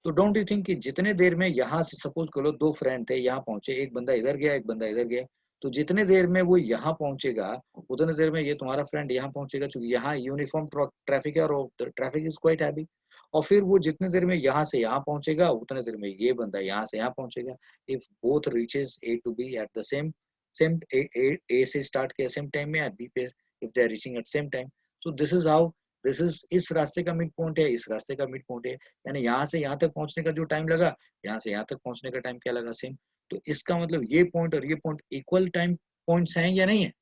Speaker 1: तो डोंट यू थिंक कि जितने देर में यहाँ से सपोज करो दो फ्रेंड थे, यहाँ पहुंचे, एक बंदा इधर गया, एक बंदा इधर गया, तो जितने देर में वो यहाँ पहुंचेगा उतने देर में ये तुम्हारा फ्रेंड यहाँ पहुंचेगा, क्योंकि यहाँ यूनिफॉर्म ट्रैफिक है और ट्रैफिक इज क्वाइट हैवी। और फिर वो जितने देर में यहाँ से यहाँ पहुंचेगा उतने देर में ये बंदा यहाँ से यहाँ पहुंचेगा। If both reaches A to B at the same same A से स्टार्ट किया सेम टाइम में एट बी पे, if they are reaching at same time, so this is how, this is इस रास्ते का मिड पॉइंट है, इस रास्ते का मिड पॉइंट है। यानी यहाँ से यहाँ तक पहुंचने का जो टाइम लगा, यहाँ से यहाँ तक पहुंचने का टाइम क्या लगा, सेम। तो इसका मतलब ये पॉइंट और ये पॉइंट इक्वल टाइम पॉइंट्स हैं या नहीं है,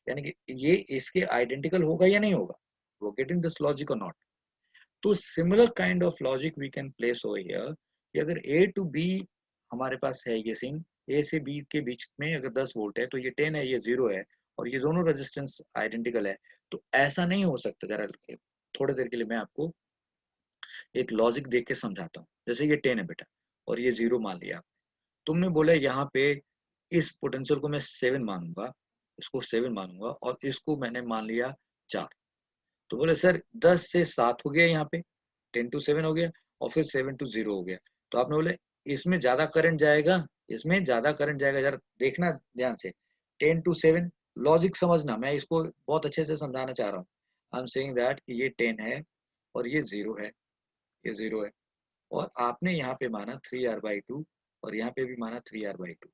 Speaker 1: यानी कि ये इसके आइडेंटिकल होगा या नहीं होगा, वो गेटिंग दिस लॉजिक और नॉट। तो similar kind of logic we can place over here कि अगर ए टू बी हमारे पास है ये सीन, ए से बी के बीच में अगर 10 वोल्ट है तो ये 10 है, ये 0 है, और ये दोनों रेजिस्टेंस आइडेंटिकल है, तो ऐसा नहीं हो सकता। जरा थोड़ी देर के लिए मैं आपको एक लॉजिक देख के समझाता हूँ। जैसे ये 10 है बेटा और ये 0 मान लिया, तुमने बोला यहाँ पे इस पोटेंशियल को मैं 7 मानूंगा, इसको 7 मानूंगा, और इसको मैंने मान लिया 4। तो बोले सर 10 से 7 हो गया यहाँ पे, 10 to 7 हो गया, और फिर 7 to 0 हो गया। तो आपने बोले इसमें ज्यादा करंट जाएगा, इसमें ज्यादा करंट जाएगा, जरा देखना ध्यान से। 10 to 7 लॉजिक समझना, मैं इसको बहुत अच्छे से समझाना चाह रहा हूँ। आई एम सेइंग दैट कि ये 10 है और ये 0 है, ये 0 है, और आपने यहाँ पे माना 3R/2 और यहाँ पे भी माना 3R/2,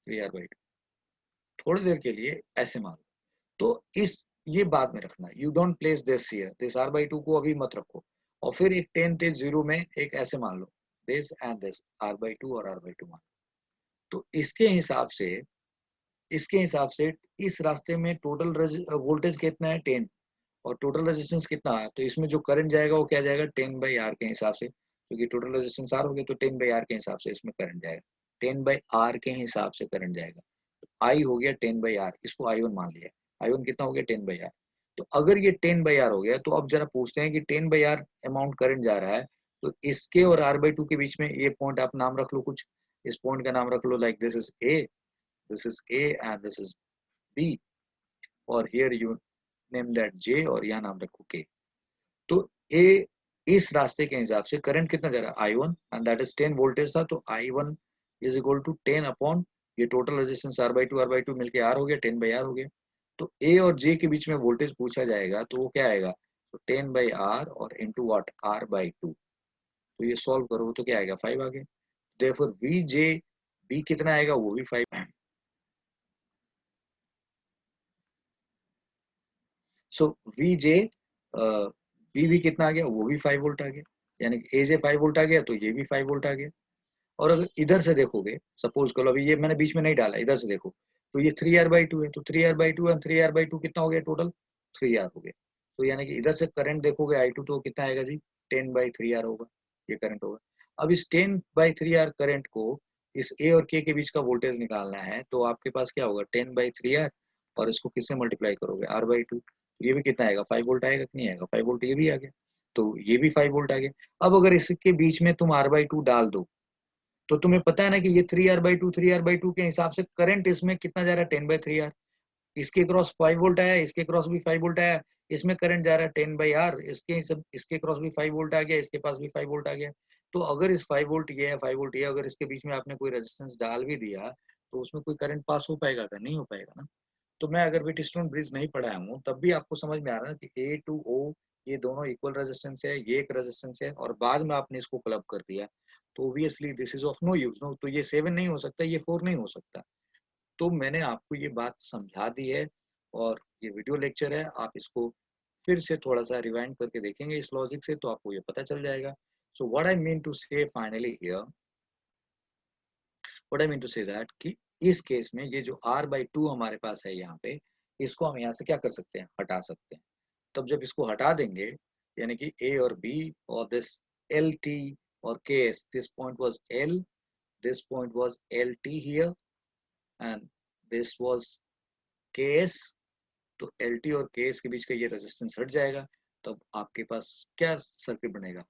Speaker 1: 3R/2। थोड़ी देर के लिए ऐसे मान लो, तो इस ये बाद में रखना, you don't place this here, this R/2 को अभी मत रखो, और फिर एक 10 थे 0 में एक ऐसे मान लो, दिस एंड दिस R/2 और R/2 मान। तो इसके हिसाब से इस रास्ते में टोटल वोल्टेज कितना है, 10, और टोटल रेजिस्टेंस कितना है, तो इसमें जो करंट जाएगा वो क्या जाएगा, 10/R के हिसाब से, क्योंकि टोटल रेजिस्टेंस R हो गया, तो 10/R के हिसाब से इसमें करंट जाएगा, 10/R के हिसाब से करंट जाएगा। आई हो गया 10/R, इसको I1 मान लिया, I1 कितना हो गया 10/R। तो अगर ये 10/R हो गया, तो अब जरा पूछते हैं कि 10/R अमाउंट करंट जा रहा है, तो इसके और R/2 के बीच में ये पॉइंट आप नाम रख लो कुछ, इस पॉइंट का नाम रख लो, like this is A, this is A and this is B, और here you name that J, और यहाँ नाम रखो के। तो ए इस रास्ते के हिसाब से करंट कितना जा रहा है, I1, and that is 10 voltage था, तो I1 is equal to 10 upon ये टोटल रेजिस्टेंस R/2 मिलके R हो गया, 10/R हो गया। तो ए और जे के बीच में वोल्टेज पूछा जाएगा तो वो क्या आएगा, तो 10/R और इंटू वाट, R/2। तो ये सॉल्व करो तो क्या आएगा, 5 आ गया। देयरफॉर वी जे बी कितना आएगा, वो भी 5। सो वी जे बी भी कितना आ गया, वो भी 5 वोल्ट आ गया, यानी कि ए जे 5 वोल्ट आ गया, तो ये भी 5 वोल्ट आ गया। और अगर इधर से देखोगे, सपोज करो अभी ये मैंने बीच में नहीं डाला, इधर से देखो, तो ये 3R/2 है, तो 3R/2 एंड 3R/2 कितना हो गया टोटल, 3R हो गया। तो यानी कि इधर से करंट देखोगे I2, तो कितना आएगा जी, 10/3R होगा, ये करंट होगा। अब इस 10/3R करंट को इस ए और के बीच का वोल्टेज निकालना है, तो आपके पास क्या होगा, 10/3R, और इसको किससे मल्टीप्लाई करोगे, R/2। ये भी कितना आएगा, 5 वोल्ट आएगा कि नहीं आएगा, 5 वोल्ट ये भी आ गया, तो ये भी 5 वोल्ट आ गया। अब अगर इसके बीच में तुम R/2 डाल दो, तो तुम्हें पता है ना कि ये 3R/2 के हिसाब से करंट इसमें कितना जा रहा है, 10/3R। इसके क्रॉस 5 वोल्ट आया, इसके क्रॉस भी 5 वोल्ट आया, इसमें करंट जा रहा है 10/R, इसके क्रॉस भी 5 वोल्ट आ गया, इसके पास भी 5 वोल्ट आ गया। तो अगर इस 5 वोल्ट ये है, 5 वोल्ट ये, अगर इसके बीच में आपने कोई रेजिस्टेंस डाल भी दिया, तो उसमें कोई करंट पास हो पाएगा क्या, नहीं हो पाएगा ना। तो मैं अगर भी टिस्टोन ब्रिज नहीं पढ़ाया हूँ तब भी आपको समझ में आ रहा है कि ए टू ओ ये दोनों इक्वल रेजिस्टेंस है, ये एक रेजिस्टेंस है, और बाद में आपने इसको क्लब कर दिया, तो obviously this is of no use, no, तो ये 7 नहीं हो सकता, ये 4 नहीं हो सकता। तो मैंने आपको ये बात समझा दी है, और ये वीडियो लेक्चर है, आप इसको फिर से थोड़ा सा रिवाइंड करके देखेंगे इस लॉजिक से, तो आपको ये पता चल जाएगा। So what I mean to say finally here, what I mean to say that कि इस केस में ये जो R/2 हमारे पास है यहाँ पे, इसको हम यहाँ से क्या कर सकते हैं, हटा सकते हैं। तब जब इसको हटा देंगे, यानी कि ए और बी और दिस एल टी और के S, this point was L, this point was LT here and this was KS, तो LT और KS के बीच का ये रेजिस्टेंस हट जाएगा, तब आपके पास क्या सर्किट बनेगा,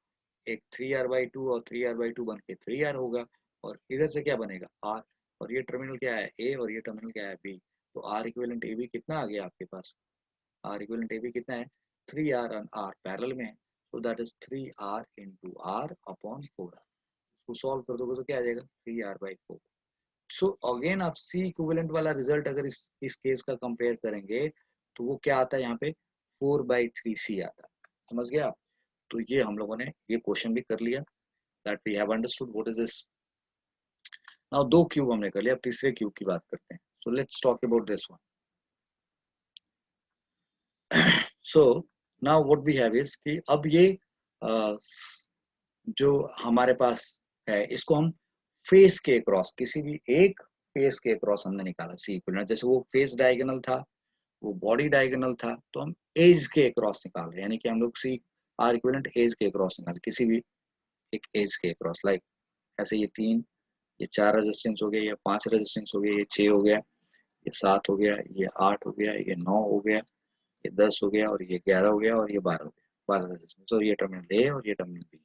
Speaker 1: एक 3R/2 और 3R/2 बन के 3R होगा, और इधर से क्या बनेगा, R, और ये टर्मिनल क्या है A, और ये टर्मिनल क्या है B। तो R इक्विवेलेंट AB कितना आ गया आपके पास, R इक्विवेलेंट AB कितना है, 3R और R पैरेलल में है, So that is 3R into R upon 4R. उसको सॉल्व कर दोगे तो क्या आ जाएगा 3R/4. सो अगेन आप सी इक्विवेलेंट वाला रिजल्ट अगर इस केस का कंपेयर करेंगे तो वो क्या आता है यहाँ पे 4/3C आता है. समझ गया आप. तो ये हम लोगों ने ये क्वेश्चन भी कर लिया. That we have understood what is this. Now दो क्यूब हमने कर लिया. अब तीसरे क्यूब की बात करते हैं. So let's talk about this one. So now what we have is कि अब ये जो हमारे पास है इसको हम फेस के क्रॉस किसी भी एक फेस के क्रॉस हमने निकाला सी इक्विवेलेंट. जैसे वो फेस डायगोनल था, वो बॉडी डायगोनल था, तो हम एज के क्रॉस निकाल रहे हैं. यानी कि हम लोग सी आर इक्विवेलेंट एज के क्रॉस निकाल किसी भी एक एज के क्रॉस. लाइक ऐसे ये 3, ये 4 रेजिस्टेंस हो गया, ये 5 रेजिस्टेंस हो गया, ये 6 हो गया, ये 7 हो गया, ये 8 हो गया, ये 9 हो गया, ये 10 हो गया, और ये 11 हो गया, और ये 12 हो गया. 12 रेजिस्टेंस. और ये टर्मिनल ए और ये टर्मिनल बी.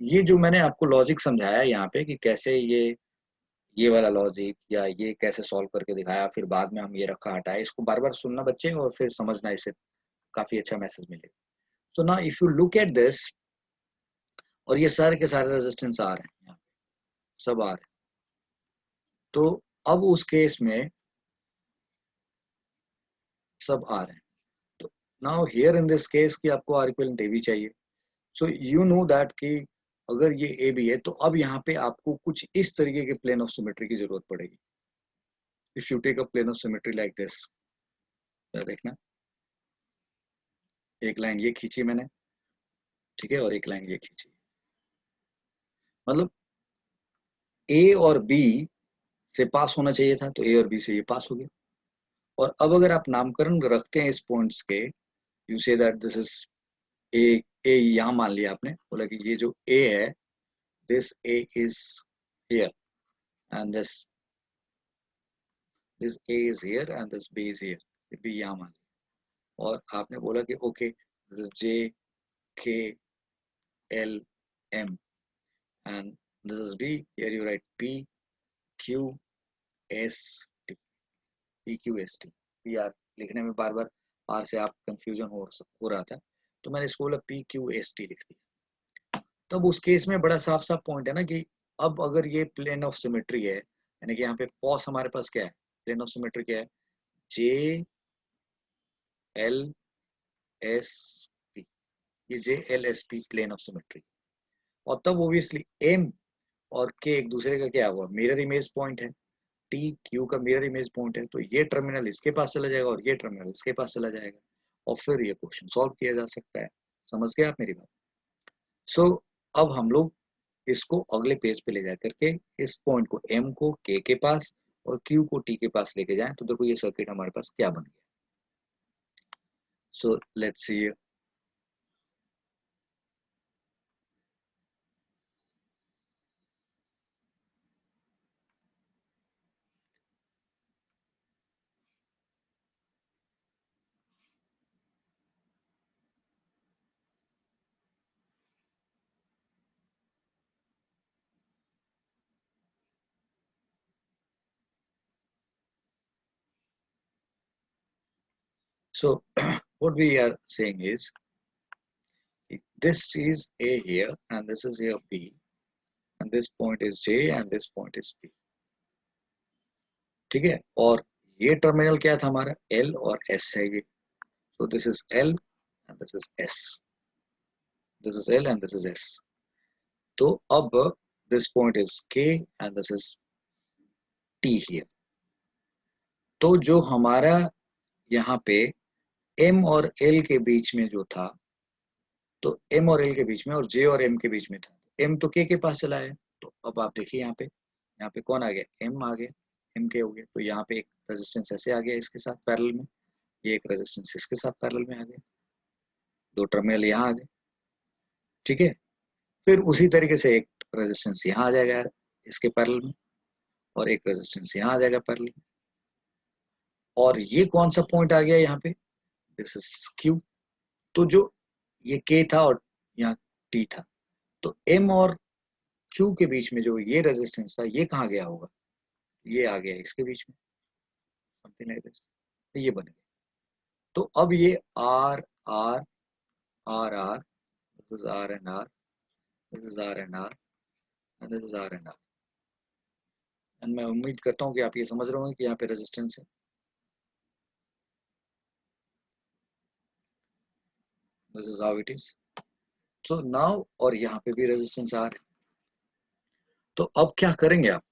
Speaker 1: ये जो मैंने आपको लॉजिक समझाया यहाँ पे कि कैसे ये वाला लॉजिक या ये कैसे सॉल्व करके दिखाया, फिर बाद में हम ये रखा हटाए, इसको बार बार सुनना बच्चे और फिर समझना. इससे काफी अच्छा मैसेज मिलेगा. So now if you look at this, और ये सारे के सारे रेजिस्टेंस आ रहे हैं यहाँ पे, सब आ रहे हैं. तो अब उस केस में सब आ रहे हैं. तो now here in this case कि आपको आर इक्विवेलेंट ए बी चाहिए. सो यू नो दैट कि अगर ये ए बी है तो अब यहाँ पे आपको कुछ इस तरीके के प्लेन ऑफ सिमेट्री की जरूरत पड़ेगी. If you take a plane of symmetry like this, देखना एक लाइन ये खींची मैंने, ठीक है, और एक लाइन ये खींची. मतलब ए और बी से पास होना चाहिए था, तो ए और बी से ये पास हो गया. और अब अगर आप नामकरण रखते हैं इस पॉइंट्स के, you say that this is A. A यहां मान लिया आपने, बोला कि ये जो ए है, this A is here and this A is here and this B is here. B यहां मान लिया. और आपने बोला कि okay this is J K L M and this is B. Here you write P Q S T. P Q S T. P R लिखने में बार बार are से आप कंफ्यूजन हो रहा था, तो मैंने इसको बोला पी क्यू एस टी लिख दिया. तब उस केस में बड़ा साफ साफ पॉइंट है ना कि अब अगर ये प्लेन ऑफ सिमेट्री है, यानी कि यहाँ पे पॉस हमारे पास क्या है, प्लेन ऑफ सिमेट्री क्या है, जे एल एस पी. ये J L S P plane of symmetry. और तब ओब्वियसली एम और के एक दूसरे का क्या हुआ, मिरर इमेज पॉइंट है. टी क्यू का मिरर इमेज पॉइंट है, तो ये टर्मिनल इसके पास चला जाएगा और ये टर्मिनल इसके पास चला जाएगा, और फिर ये क्वेश्चन सॉल्व किया जा सकता है. समझ गए आप मेरी बात. सो अब हम लोग इसको अगले पेज पे ले जा करके इस पॉइंट को एम को के पास और क्यू को टी के पास लेके जाएं, तो देखो ये सर्किट हमारे पास क्या बन गया. सो let's C. So what we are saying is this is A here and this is here B and this point is J and this point is P. ठीक है. और ये टर्मिनल क्या था हमारा, L और S है ये. So this is L and this is S. This is L and this is S. तो अब this point is K and this is T here. तो जो हमारा यहाँ पे M और L के बीच में जो था, तो M और L के बीच में और J और M के बीच में था, M तो K के पास चला है. तो अब आप देखिए यहाँ पे कौन आ गया, M आ गया, M K हो गया. तो यहाँ पे एक रेजिस्टेंस ऐसे आ गया इसके साथ पैरेलल में, ये एक रेजिस्टेंस इसके साथ पैरेलल में आ गया, दो टर्मिनल यहाँ आ गए. ठीक है. फिर उसी तरीके से एक रेजिस्टेंस यहाँ आ जाएगा इसके पैरेलल में, और एक रेजिस्टेंस यहाँ आ जाएगा पैरेलल में. और ये कौन सा पॉइंट आ गया यहाँ पे, दिस इज Q. तो जो ये K था और यहाँ T था, तो M और Q के बीच में जो ये रेजिस्टेंस था, ये कहाँ गया होगा, ये आ गया इसके बीच में, समथिंग लाइक दिस. ये बन गया. तो अब ये R R R, this is R and R, this is R and R, and this is R and R. And मैं उम्मीद करता हूँ कि आप ये समझ रहे होंगे कि यहाँ पे रेजिस्टेंस है. This is how it is. So now और यहाँ पे भी रेजिस्टेंस R है. तो अब क्या करेंगे आप?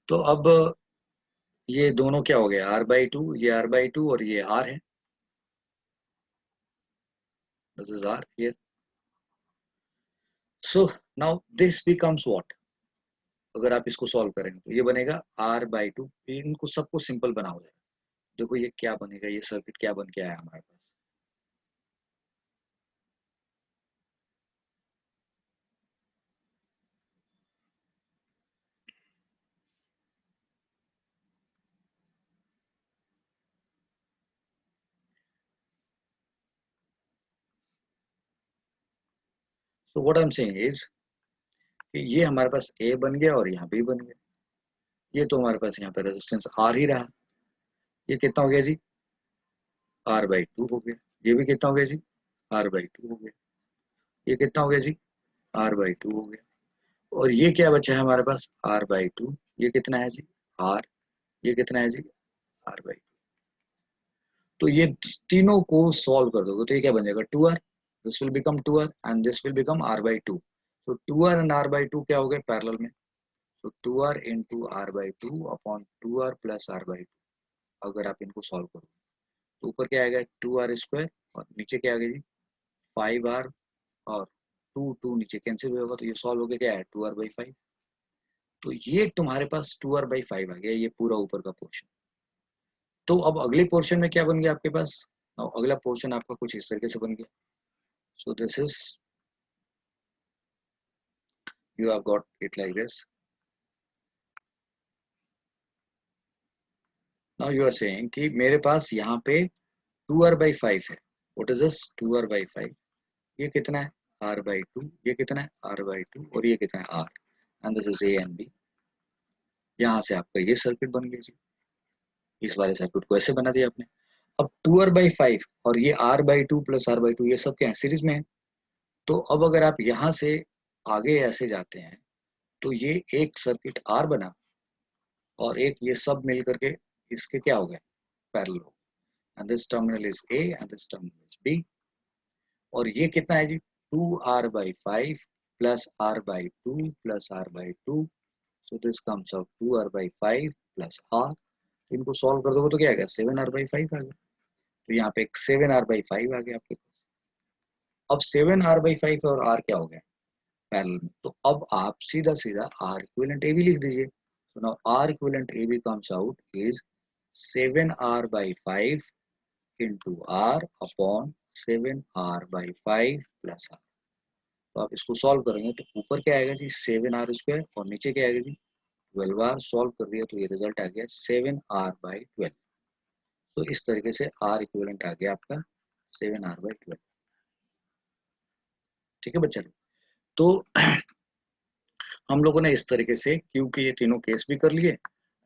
Speaker 1: तो अब ये दोनों क्या हो गया, R/2, ये R/2 और ये R है. This is R here. So now this becomes what? अगर आप इसको सॉल्व करेंगे तो ये बनेगा R/2. इनको सबको सिंपल बना हो जाएगा. देखो ये क्या बनेगा, ये सर्किट क्या बन के आया हमारे पास. So what I am saying is कि ये हमारे पास A बन गया और यहाँ B बन गया. ये तो हमारे पास यहाँ पे रेजिस्टेंस R ही रहा. ये कितना हो गया जी? R/2 हो गया. ये भी कितना हो गया जी? R/2 हो गया. ये कितना हो गया जी? R/2 हो गया. और ये क्या बचा है हमारे पास? R/2. ये कितना है जी? R. ये कितना है जी? R/2. तो ये तीनों को सॉल्व कर दोगे तो ये क्या बन जाएगा? 2R. This will become 2R and this will become R/2. तो 2R एंड R/2 क्या हो गए? पैरेलल में. तो 2R into R/2 upon 2R plus R/2. अगर आप इनको सॉल्व करो तो ऊपर क्या आएगा? 2R स्क्वायर और नीचे क्या आएगा जी? 5R. और 2 नीचे कैंसिल होगा तो ये सॉल्व हो गया. क्या है? 2R/5. तो ये तुम्हारे पास 2R/5 आ गया, ये पूरा ऊपर का पोर्शन. तो अब अगले पोर्शन में क्या बन गया आपके पास? अगला पोर्शन आपका कुछ इस तरीके से बन गया. सो this is, you have got it like this. Now you are saying कि मेरे पास यहाँ पे 2R/5 है. What is this? 2R/5. ये कितना है? R/2. ये कितना है? R/2. और ये कितना है? R. And this is A and B. यहाँ से आपका ये सर्किट बन गया जी. इस वाले सर्किट को ऐसे बना दिया आपने. अब 2R/5 और ये R/2 प्लस R/2 ये सब क्या है? सीरीज में है. तो अब अगर आप यहाँ से आगे ऐसे जाते हैं तो ये एक सर्किट R बना और एक ये सब मिल करके इसके क्या हो गए? पैरेलल हो. And this terminal is A and this terminal is B. और ये कितना है जी? 2R/5 plus R/2 plus R/2. So this comes out 2R/5 plus R. इनको सॉल्व कर दोगे तो क्या आएगा? 7R/5 आ गया. तो यहाँ पे एक 7R/5 आ गया आपके पास. अब 7R/5 और R क्या हो गया? पैरेलल में. तो अब आप सीधा सीधा R इक्विवेलेंट AB लिख दीजिए. So now R equivalent AB comes out is 7R/5 into R upon 7R/5 plus R. तो आप इसको सॉल्व करेंगे तो ऊपर क्या आएगा जी? 7R स्क्वायर और नीचे क्या आएगा जी? 12R. सॉल्व कर दिया तो ये रिजल्ट आ गया 7R/12. तो इस तरीके से R इक्विवेलेंट आ गया आपका 7R/12. ठीक है बच्चा. तो हम लोगों ने इस तरीके से Q के ये तीनों केस भी कर लिए.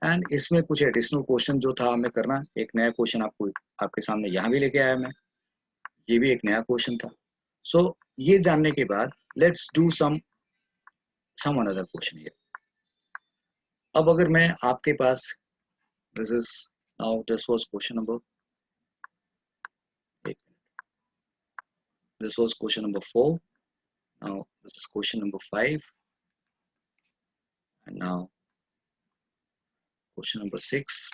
Speaker 1: एंड इसमें कुछ एडिशनल क्वेश्चन जो था हमें करना. एक नया क्वेश्चन आपको आपके सामने यहाँ भी लेके आया मैं. ये भी एक नया क्वेश्चन था. सो ये जानने के बाद let's do some another question here. अब अगर मैं आपके पास this is now this was question number, this was question number 4. Now this is question number 5 and now question number 6.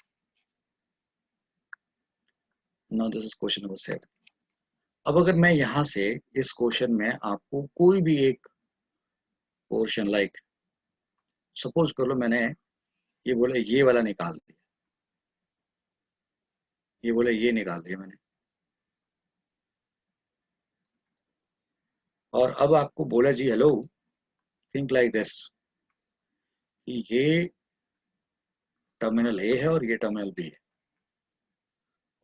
Speaker 1: Now this is question number 7. अब अगर मैं यहाँ से इस क्वेश्चन में आपको कोई भी एक पोर्शन लाइक सपोज कर लो मैंने ये बोले ये वाला निकाल दिया, ये बोले ये निकाल दिया मैंने. और अब आपको बोला जी हेलो थिंक लाइक दिस कि ये टर्मिनल ए है और ये टर्मिनल बी है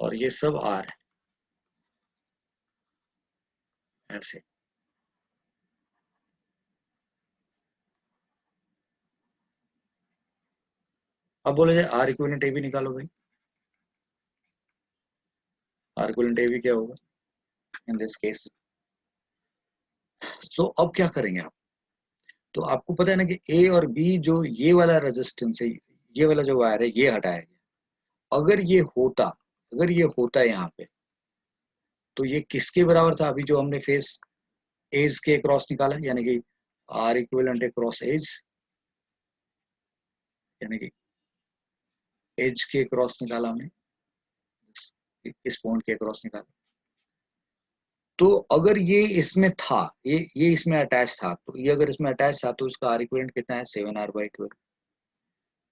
Speaker 1: और ये सब आर है ऐसे. अब बोले जाए आर इक्विवेलेंट ए बी निकालो भाई. आर इक्विवेलेंट ए बी क्या होगा इन दिस केस? सो अब क्या करेंगे आप, तो आपको पता है ना कि ए और बी जो ये वाला रेजिस्टेंस है, ये वाला जो वायर है ये हटाया गया। अगर ये होता है यहाँ पे, तो ये किसके बराबर था अभी जो हमने फेस एज के क्रॉस निकाला, यानी कि आर इक्विवेलेंट क्रॉस एज, यानी कि एज के क्रॉस निकाला हमने, इस पॉइंट के क्रॉस निकाला। तो अगर ये इसमें था, ये इसमें अटैच था, तो ये अगर इसमें अटैच था तो इसका आर इक्विवेलेंट कितना है 7r/12।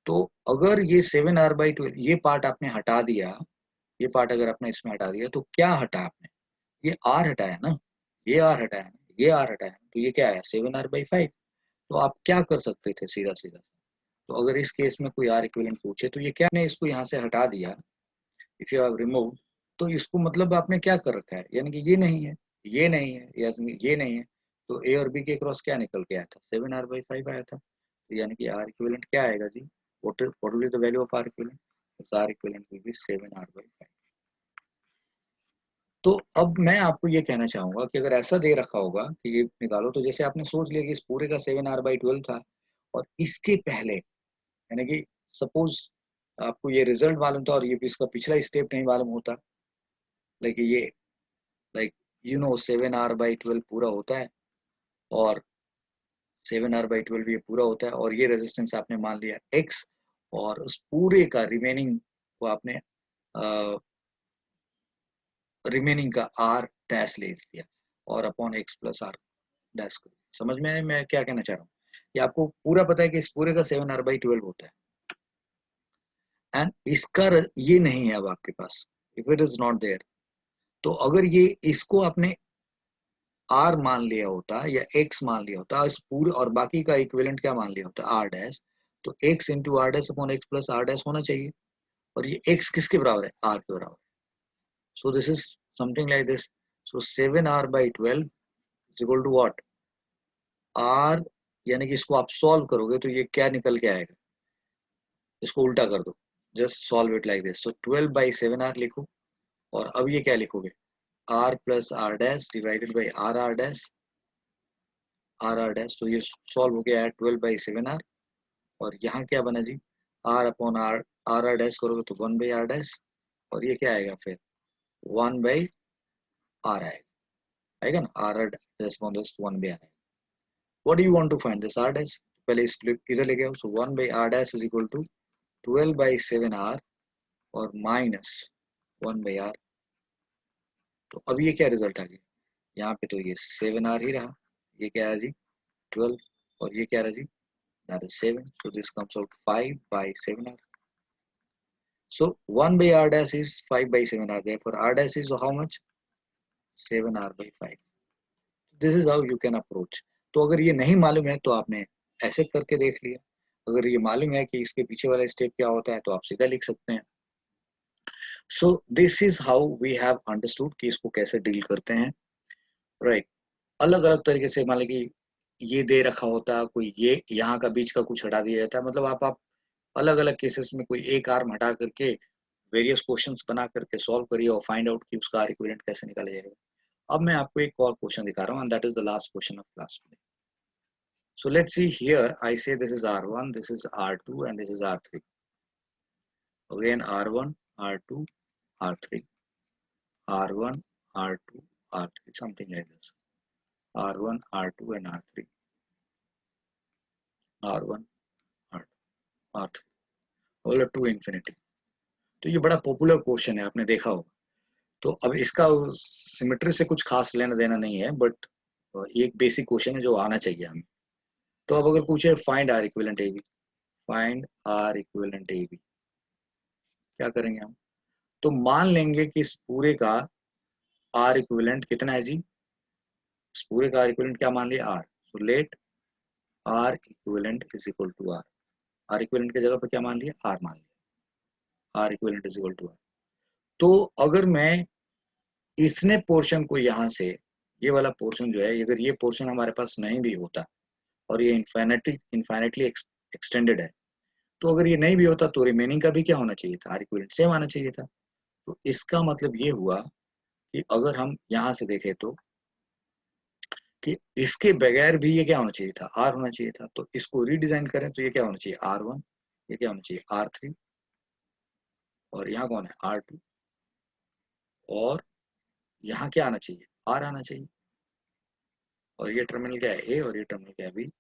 Speaker 1: तो अगर ये 7r/12 ये पार्ट आपने हटा दिया, ये पार्ट अगर आपने इसमें हटा दिया, तो क्या हटा आपने, ये आर हटाया ना, ये आर हटाया ना, ये आर हटाया ना, तो ये क्या आया 7r/5। तो आप क्या कर सकते थे सीधा सीधा, तो अगर इस केस में कोई आर इक्विवेलेंट पूछे तो ये क्या, आपने इसको यहाँ से हटा दिया, इफ यू हैव रिमूव, तो इसको मतलब आपने क्या कर रखा है, यानी कि ये नहीं है, ये नहीं है, ये नहीं है, तो ए और बी के क्रॉस क्या निकल के आया था 7r/5 आया था। तो यानी कि आर इक्विवेलेंट क्या आएगा जी, what will be the value of R equivalent, R equivalent will be 7r/5। तो अब मैं आपको ये कहना चाहूंगा कि अगर ऐसा दे रखा होगा कि ये निकालो, तो जैसे आपने सोच लिया कि इस पूरे का 7r/12 था, और इसके पहले यानी कि सपोज आपको ये रिजल्ट मालूम था और ये इसका पिछला स्टेप नहीं मालूम होता, लाइक ये लाइक 7r/12 पूरा होता है, और 7r/12 ये पूरा होता है, और ये रेजिस्टेंस आपने मान लिया x, और उस पूरे का रिमेनिंग को आपने रिमेनिंग का r डैश ले लिया, और upon x plus r dash कर। समझ में आया मैं क्या कहना चाह रहा हूँ, कि आपको पूरा पता है कि इस पूरे का 7r/12 होता है, एंड इसका ये नहीं है अब आपके पास, if it is not there, तो अगर ये इसको आपने r मान लिया होता या x मान लिया होता, इस पूरे और बाकी का इक्विवेलेंट क्या मान लिया होता r डैश, तो x into R dash upon x plus r dash होना चाहिए, और ये x किसके बराबर है, r के बराबर। So this is something like this, so 7r/12 is equal to what, r, यानी कि इसको आप सॉल्व करोगे तो ये क्या निकल के आएगा, इसको उल्टा कर दो, just solve it like this, so 12/7r लिखो, और अब ये क्या लिखोगे, r plus r dash divided by r dash, r dash, तो ये सॉल्व हो गया है 12/7r, और यहाँ क्या बना जी, r अपॉन r डैश करोगे तो 1/r डैश, और ये क्या आएगा फिर 1/r आएगा ना, r dash upon this 1/r आएगा। What do you want to find this r dash, पहले इस इधर लेके आओ, so 1/r dash is equal to 12/7r और माइनस 1/r। तो अब ये क्या रिजल्ट आ गया, यहाँ पे तो ये 7r ही रहा, ये क्या है जी 12, और ये क्या रहा जी, that is 7, so this comes out 5/7r. So 1/r dash is 5/7r, therefore r dash is how much, 7r/5. This is how you can approach. तो अगर ये नहीं मालूम है तो आपने ऐसे करके देख लिया, अगर ये मालूम है कि इसके पीछे वाला स्टेप क्या होता है तो आप सीधा लिख सकते हैं। So this is how we have understood कि इसको कैसे डील करते हैं, राइट। अलग अलग तरीके से, मान ली कि ये दे रखा होता, कोई ये यहाँ का बीच का कुछ हटा दिया जाता है, मतलब आप अलग अलग केसेस में कोई एक आर्म हटा करके वेरियस क्वेश्चंस बना करके सॉल्व करिए और फाइंड आउट कि उसका आर इक्विवेलेंट कैसे निकाला जाएगा। अब मैं आपको एक और क्वेश्चन दिखा रहा हूँ, and that is the last question of class today. So let's see here, I say this is r1, this is r2 and this is r3, again r1 r2 r3, r1 r2 r3, something like this, r1 r2 and r3, r1 r2 r3 all to infinity। तो ये बड़ा popular question है, आपने देखा होगा। तो अब इसका सिमेट्री से कुछ खास लेना देना नहीं है, बट एक बेसिक क्वेश्चन है जो आना चाहिए हमें। तो अब अगर पूछे find R equivalent A B, find R equivalent A B, क्या करेंगे हम, तो मान लेंगे कि इस पूरे का आर इक्विवेलेंट कितना है जी, इस पूरे का आर इक्विवेलेंट क्या मान लिया R, so let R equivalent is equal to R, R equivalent की जगह पर क्या मान लिया आर मान लिया, R equivalent is equal to R. तो अगर मैं इसने पोर्शन को यहाँ से, ये वाला पोर्शन जो है, अगर ये पोर्शन हमारे पास नहीं भी होता और ये इनफाइनेटली एक्सटेंडेड है, तो अगर ये नहीं भी होता तो रिमेनिंग का भी क्या होना चाहिए था, आर इक्विवेलेंट सेम आना चाहिए था। तो इसका मतलब ये हुआ कि अगर हम यहाँ से देखें तो कि इसके बगैर भी ये क्या होना चाहिए था, आर होना चाहिए था। तो इसको रीडिजाइन करें तो ये क्या होना चाहिए, R1, ये क्या होना चाहिए R3, और यहाँ कौन है R2, और यहाँ क्या आना चाहिए, R आना चाहिए। और ये टर्मिनल क्या है A, और ये टर्मिनल क्या है B।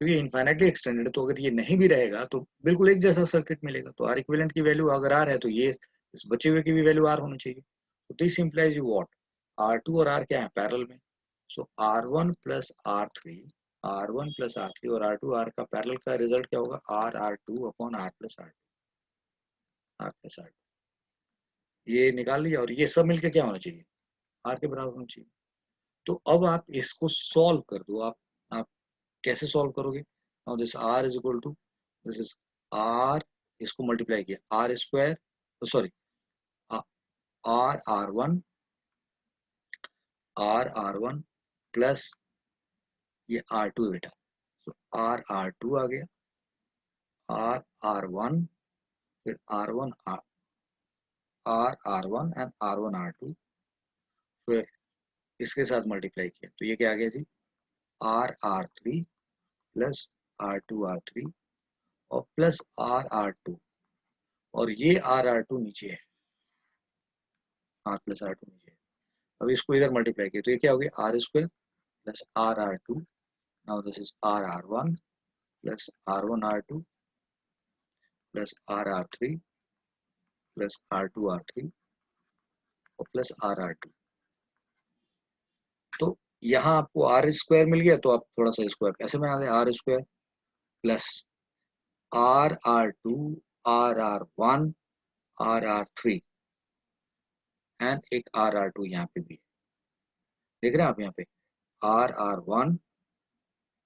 Speaker 1: तो ये इनफाइनाइटली एक्सटेंडेड है, तो अगर ये नहीं भी रहेगा तो बिल्कुल एक जैसा सर्किट मिलेगा। तो आर इक्विवेलेंट की वैल्यू अगर आर है तो ये इस बचे हुए की भी वैल्यू आर होनी चाहिए। तो this implies you what, R2 और R क्या है पैरेलल में। सो R1 plus R3, R1 plus R3 और R2 R का पैरेलल का रिजल्ट क्या होगा, R2 upon R plus R, ये निकाल लिया। और ये सब मिलके क्या होना चाहिए, R के बराबर होना चाहिए। तो अब आप इसको सॉल्व कर दो। आप कैसे सॉल्व करोगे, now this R is equal to, this is R, इसको मल्टीप्लाई किया R square, sorry R1 R1 plus ये R2 है बेटा। तो R2 आ गया, R1, फिर R1 R1 and R1 R2, फिर इसके साथ मल्टीप्लाई किया तो ये क्या आ गया जी, R3 प्लस R2 R3 और प्लस R2, और ये R2 नीचे है, R प्लस R2 नीचे है। अब इसको इधर मल्टीप्लाई किया तो ये क्या हो गया, R square plus R2, now this is R1 plus R1 R2 plus R3 plus R2 R3 और प्लस R2। तो यहाँ आपको R स्क्वायर मिल गया, तो आप थोड़ा सा स्क्वायर ऐसे बना दें, R square plus R2 R1 R3 and एक R2 यहाँ पे भी देख रहे हैं आप, यहाँ पे R1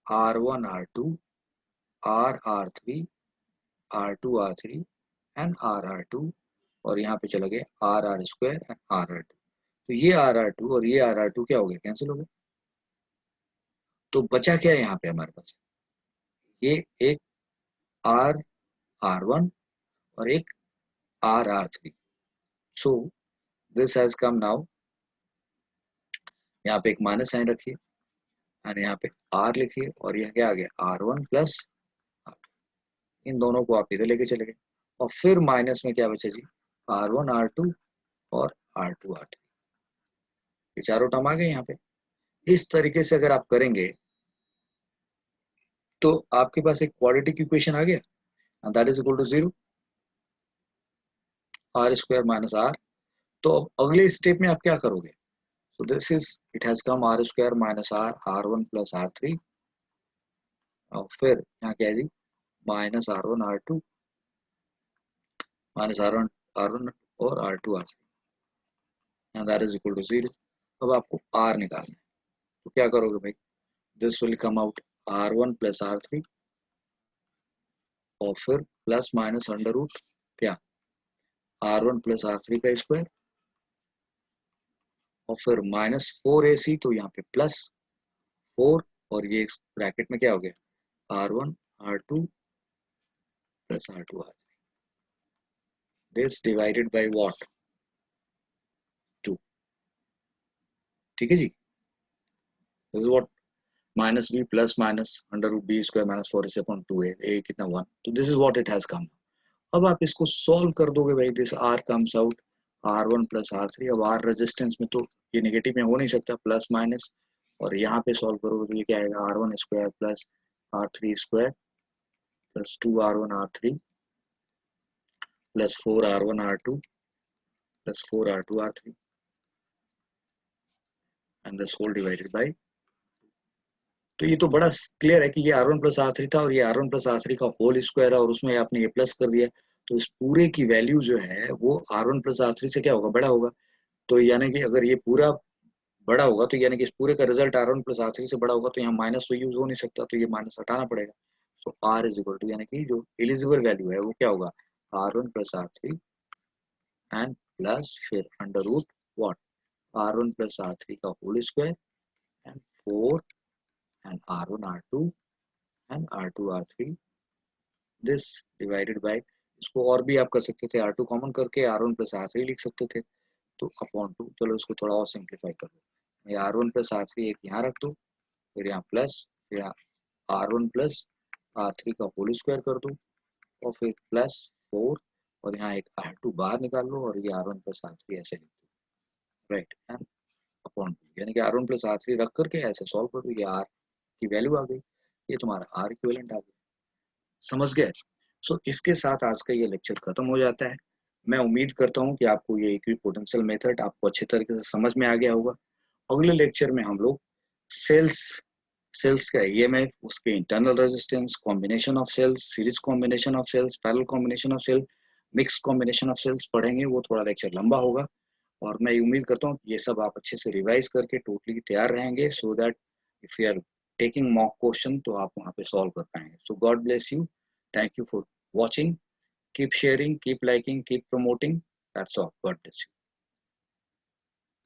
Speaker 1: R1 R2 R3 R2 R3 and R2, और यहाँ पे चला गया R स्क्वायर एंड R2। तो ये R2 और ये R2 क्या हो गया, कैंसिल हो गया। तो बचा क्या है यहाँ पे हमारे पास, ये एक R1 और एक R3। So this has come now, यहाँ पे एक माइनस साइन रखिए और यहाँ पे R लिखिए, और यह क्या आ गया R1 प्लस, इन दोनों को आप इधर लेके चले गए, और फिर माइनस में क्या बचा जी, R1 R2 और R2 R3, ये चारों टर्म आ गए यहाँ पे। इस तरीके से अगर आप करेंगे तो आपके पास एक क्वाड्रेटिक इक्वेशन आ गया, and that is equal to 0, R square minus R। तो अब अगले स्टेप में आप क्या करोगे, so this is, it has come R square minus R, R1 plus R3, और फिर यहाँ क्या है जी, minus R1 R2 minus R1 और R2 R3, and that is equal to 0। अब आपको R निकालना है, तो क्या करोगे भाई, this will come out R1 plus R3 और फिर प्लस माइनस अंडर रूट क्या, R1 प्लस R3 का स्क्वायर, और फिर माइनस 4AC, तो यहाँ पे प्लस 4, और ये ब्रैकेट में क्या हो गया R1 R2 plus R2 R3, this divided by what 2। ठीक है जी, this is what minus b plus minus under root b square minus 4ac upon 2a, a कितना 1। तो this is what it has come. अब आप इसको solve कर दोगे भाई, this R comes out R1 plus R3। अब R रेजिस्टेंस में तो ये नेगेटिव में हो नहीं सकता, प्लस माइनस, और यहाँ पे सॉल्व करोगे तो ये क्या आएगा, R1 square plus R3 square plus 2R1 R3 plus 4R1 R2 plus 4R2 R3 and this whole divided by. तो ये तो बड़ा क्लियर है कि ये R1 प्लस R3 था, और ये R1 प्लस R3 का होल स्क्वायर है, और उसमें आपने ये प्लस कर दिया। तो इस पूरे की वैल्यू जो है वो R1 प्लस R3 से क्या होगा, बड़ा होगा। तो यानी कि अगर ये पूरा बड़ा होगा तो यानी कि इस पूरे का रिजल्ट R1 प्लस R3 से बड़ा होगा, तो यहाँ माइनस तो यूज हो नहीं सकता, तो ये माइनस हटाना पड़ेगा। तो R इज इक्वल टू, यानी कि जो एलिजिबल वैल्यू है वो क्या होगा, R1 plus R3 and plus फिर under root what, R1 plus R3 का whole square and 4 and R1 R2 and R2 R3, this divided by, इसको और भी आप कर सकते थे, R2 कॉमन करके R1 प्लस R3 लिख सकते थे, तो अपॉन 2। चलो इसको थोड़ा और सिंप्लीफाई कर लो, ये R1 प्लस R3 एक यहाँ रख दो, फिर यहाँ प्लस, फिर यहाँ R1 प्लस R3 का होल स्क्वायर कर दो, और फिर प्लस 4, और यहाँ एक R2 बाहर निकाल लो, और ये R1 प्लस R3 ऐसे लिख दो, राइट, अपॉन 2, यानी कि R1 प्लस R3 रख करके ऐसे सॉल्व कर दो, ये R की वैल्यू आ गई, ये तुम्हारा R इक्विवेलेंट आ गया। समझ गए? सो इसके साथ आज का ये लेक्चर खत्म हो जाता है। मैं उम्मीद करता हूँ कि आपको ये इक्विपोटेंशियल मेथड आपको अच्छे तरीके से समझ में आ गया होगा। अगले लेक्चर में हम लोग सेल्स सेल्स का ईएमएफ, उसके internal resistance, combination of cells, series combination of cells, parallel combination of cell, mix combination of cells पढ़ेंगे। वो थोड़ा लेक्चर लंबा होगा, और मैं उम्मीद करता हूँ कि ये सब आप अच्छे से रिवाइज करके टोटली तैयार रहेंगे, so that if you are taking mock question तो आप वहाँ पे सॉल्व कर पाएंगे। So God bless you, thank you for watching, keep sharing, keep liking, keep promoting. That's all. God bless you.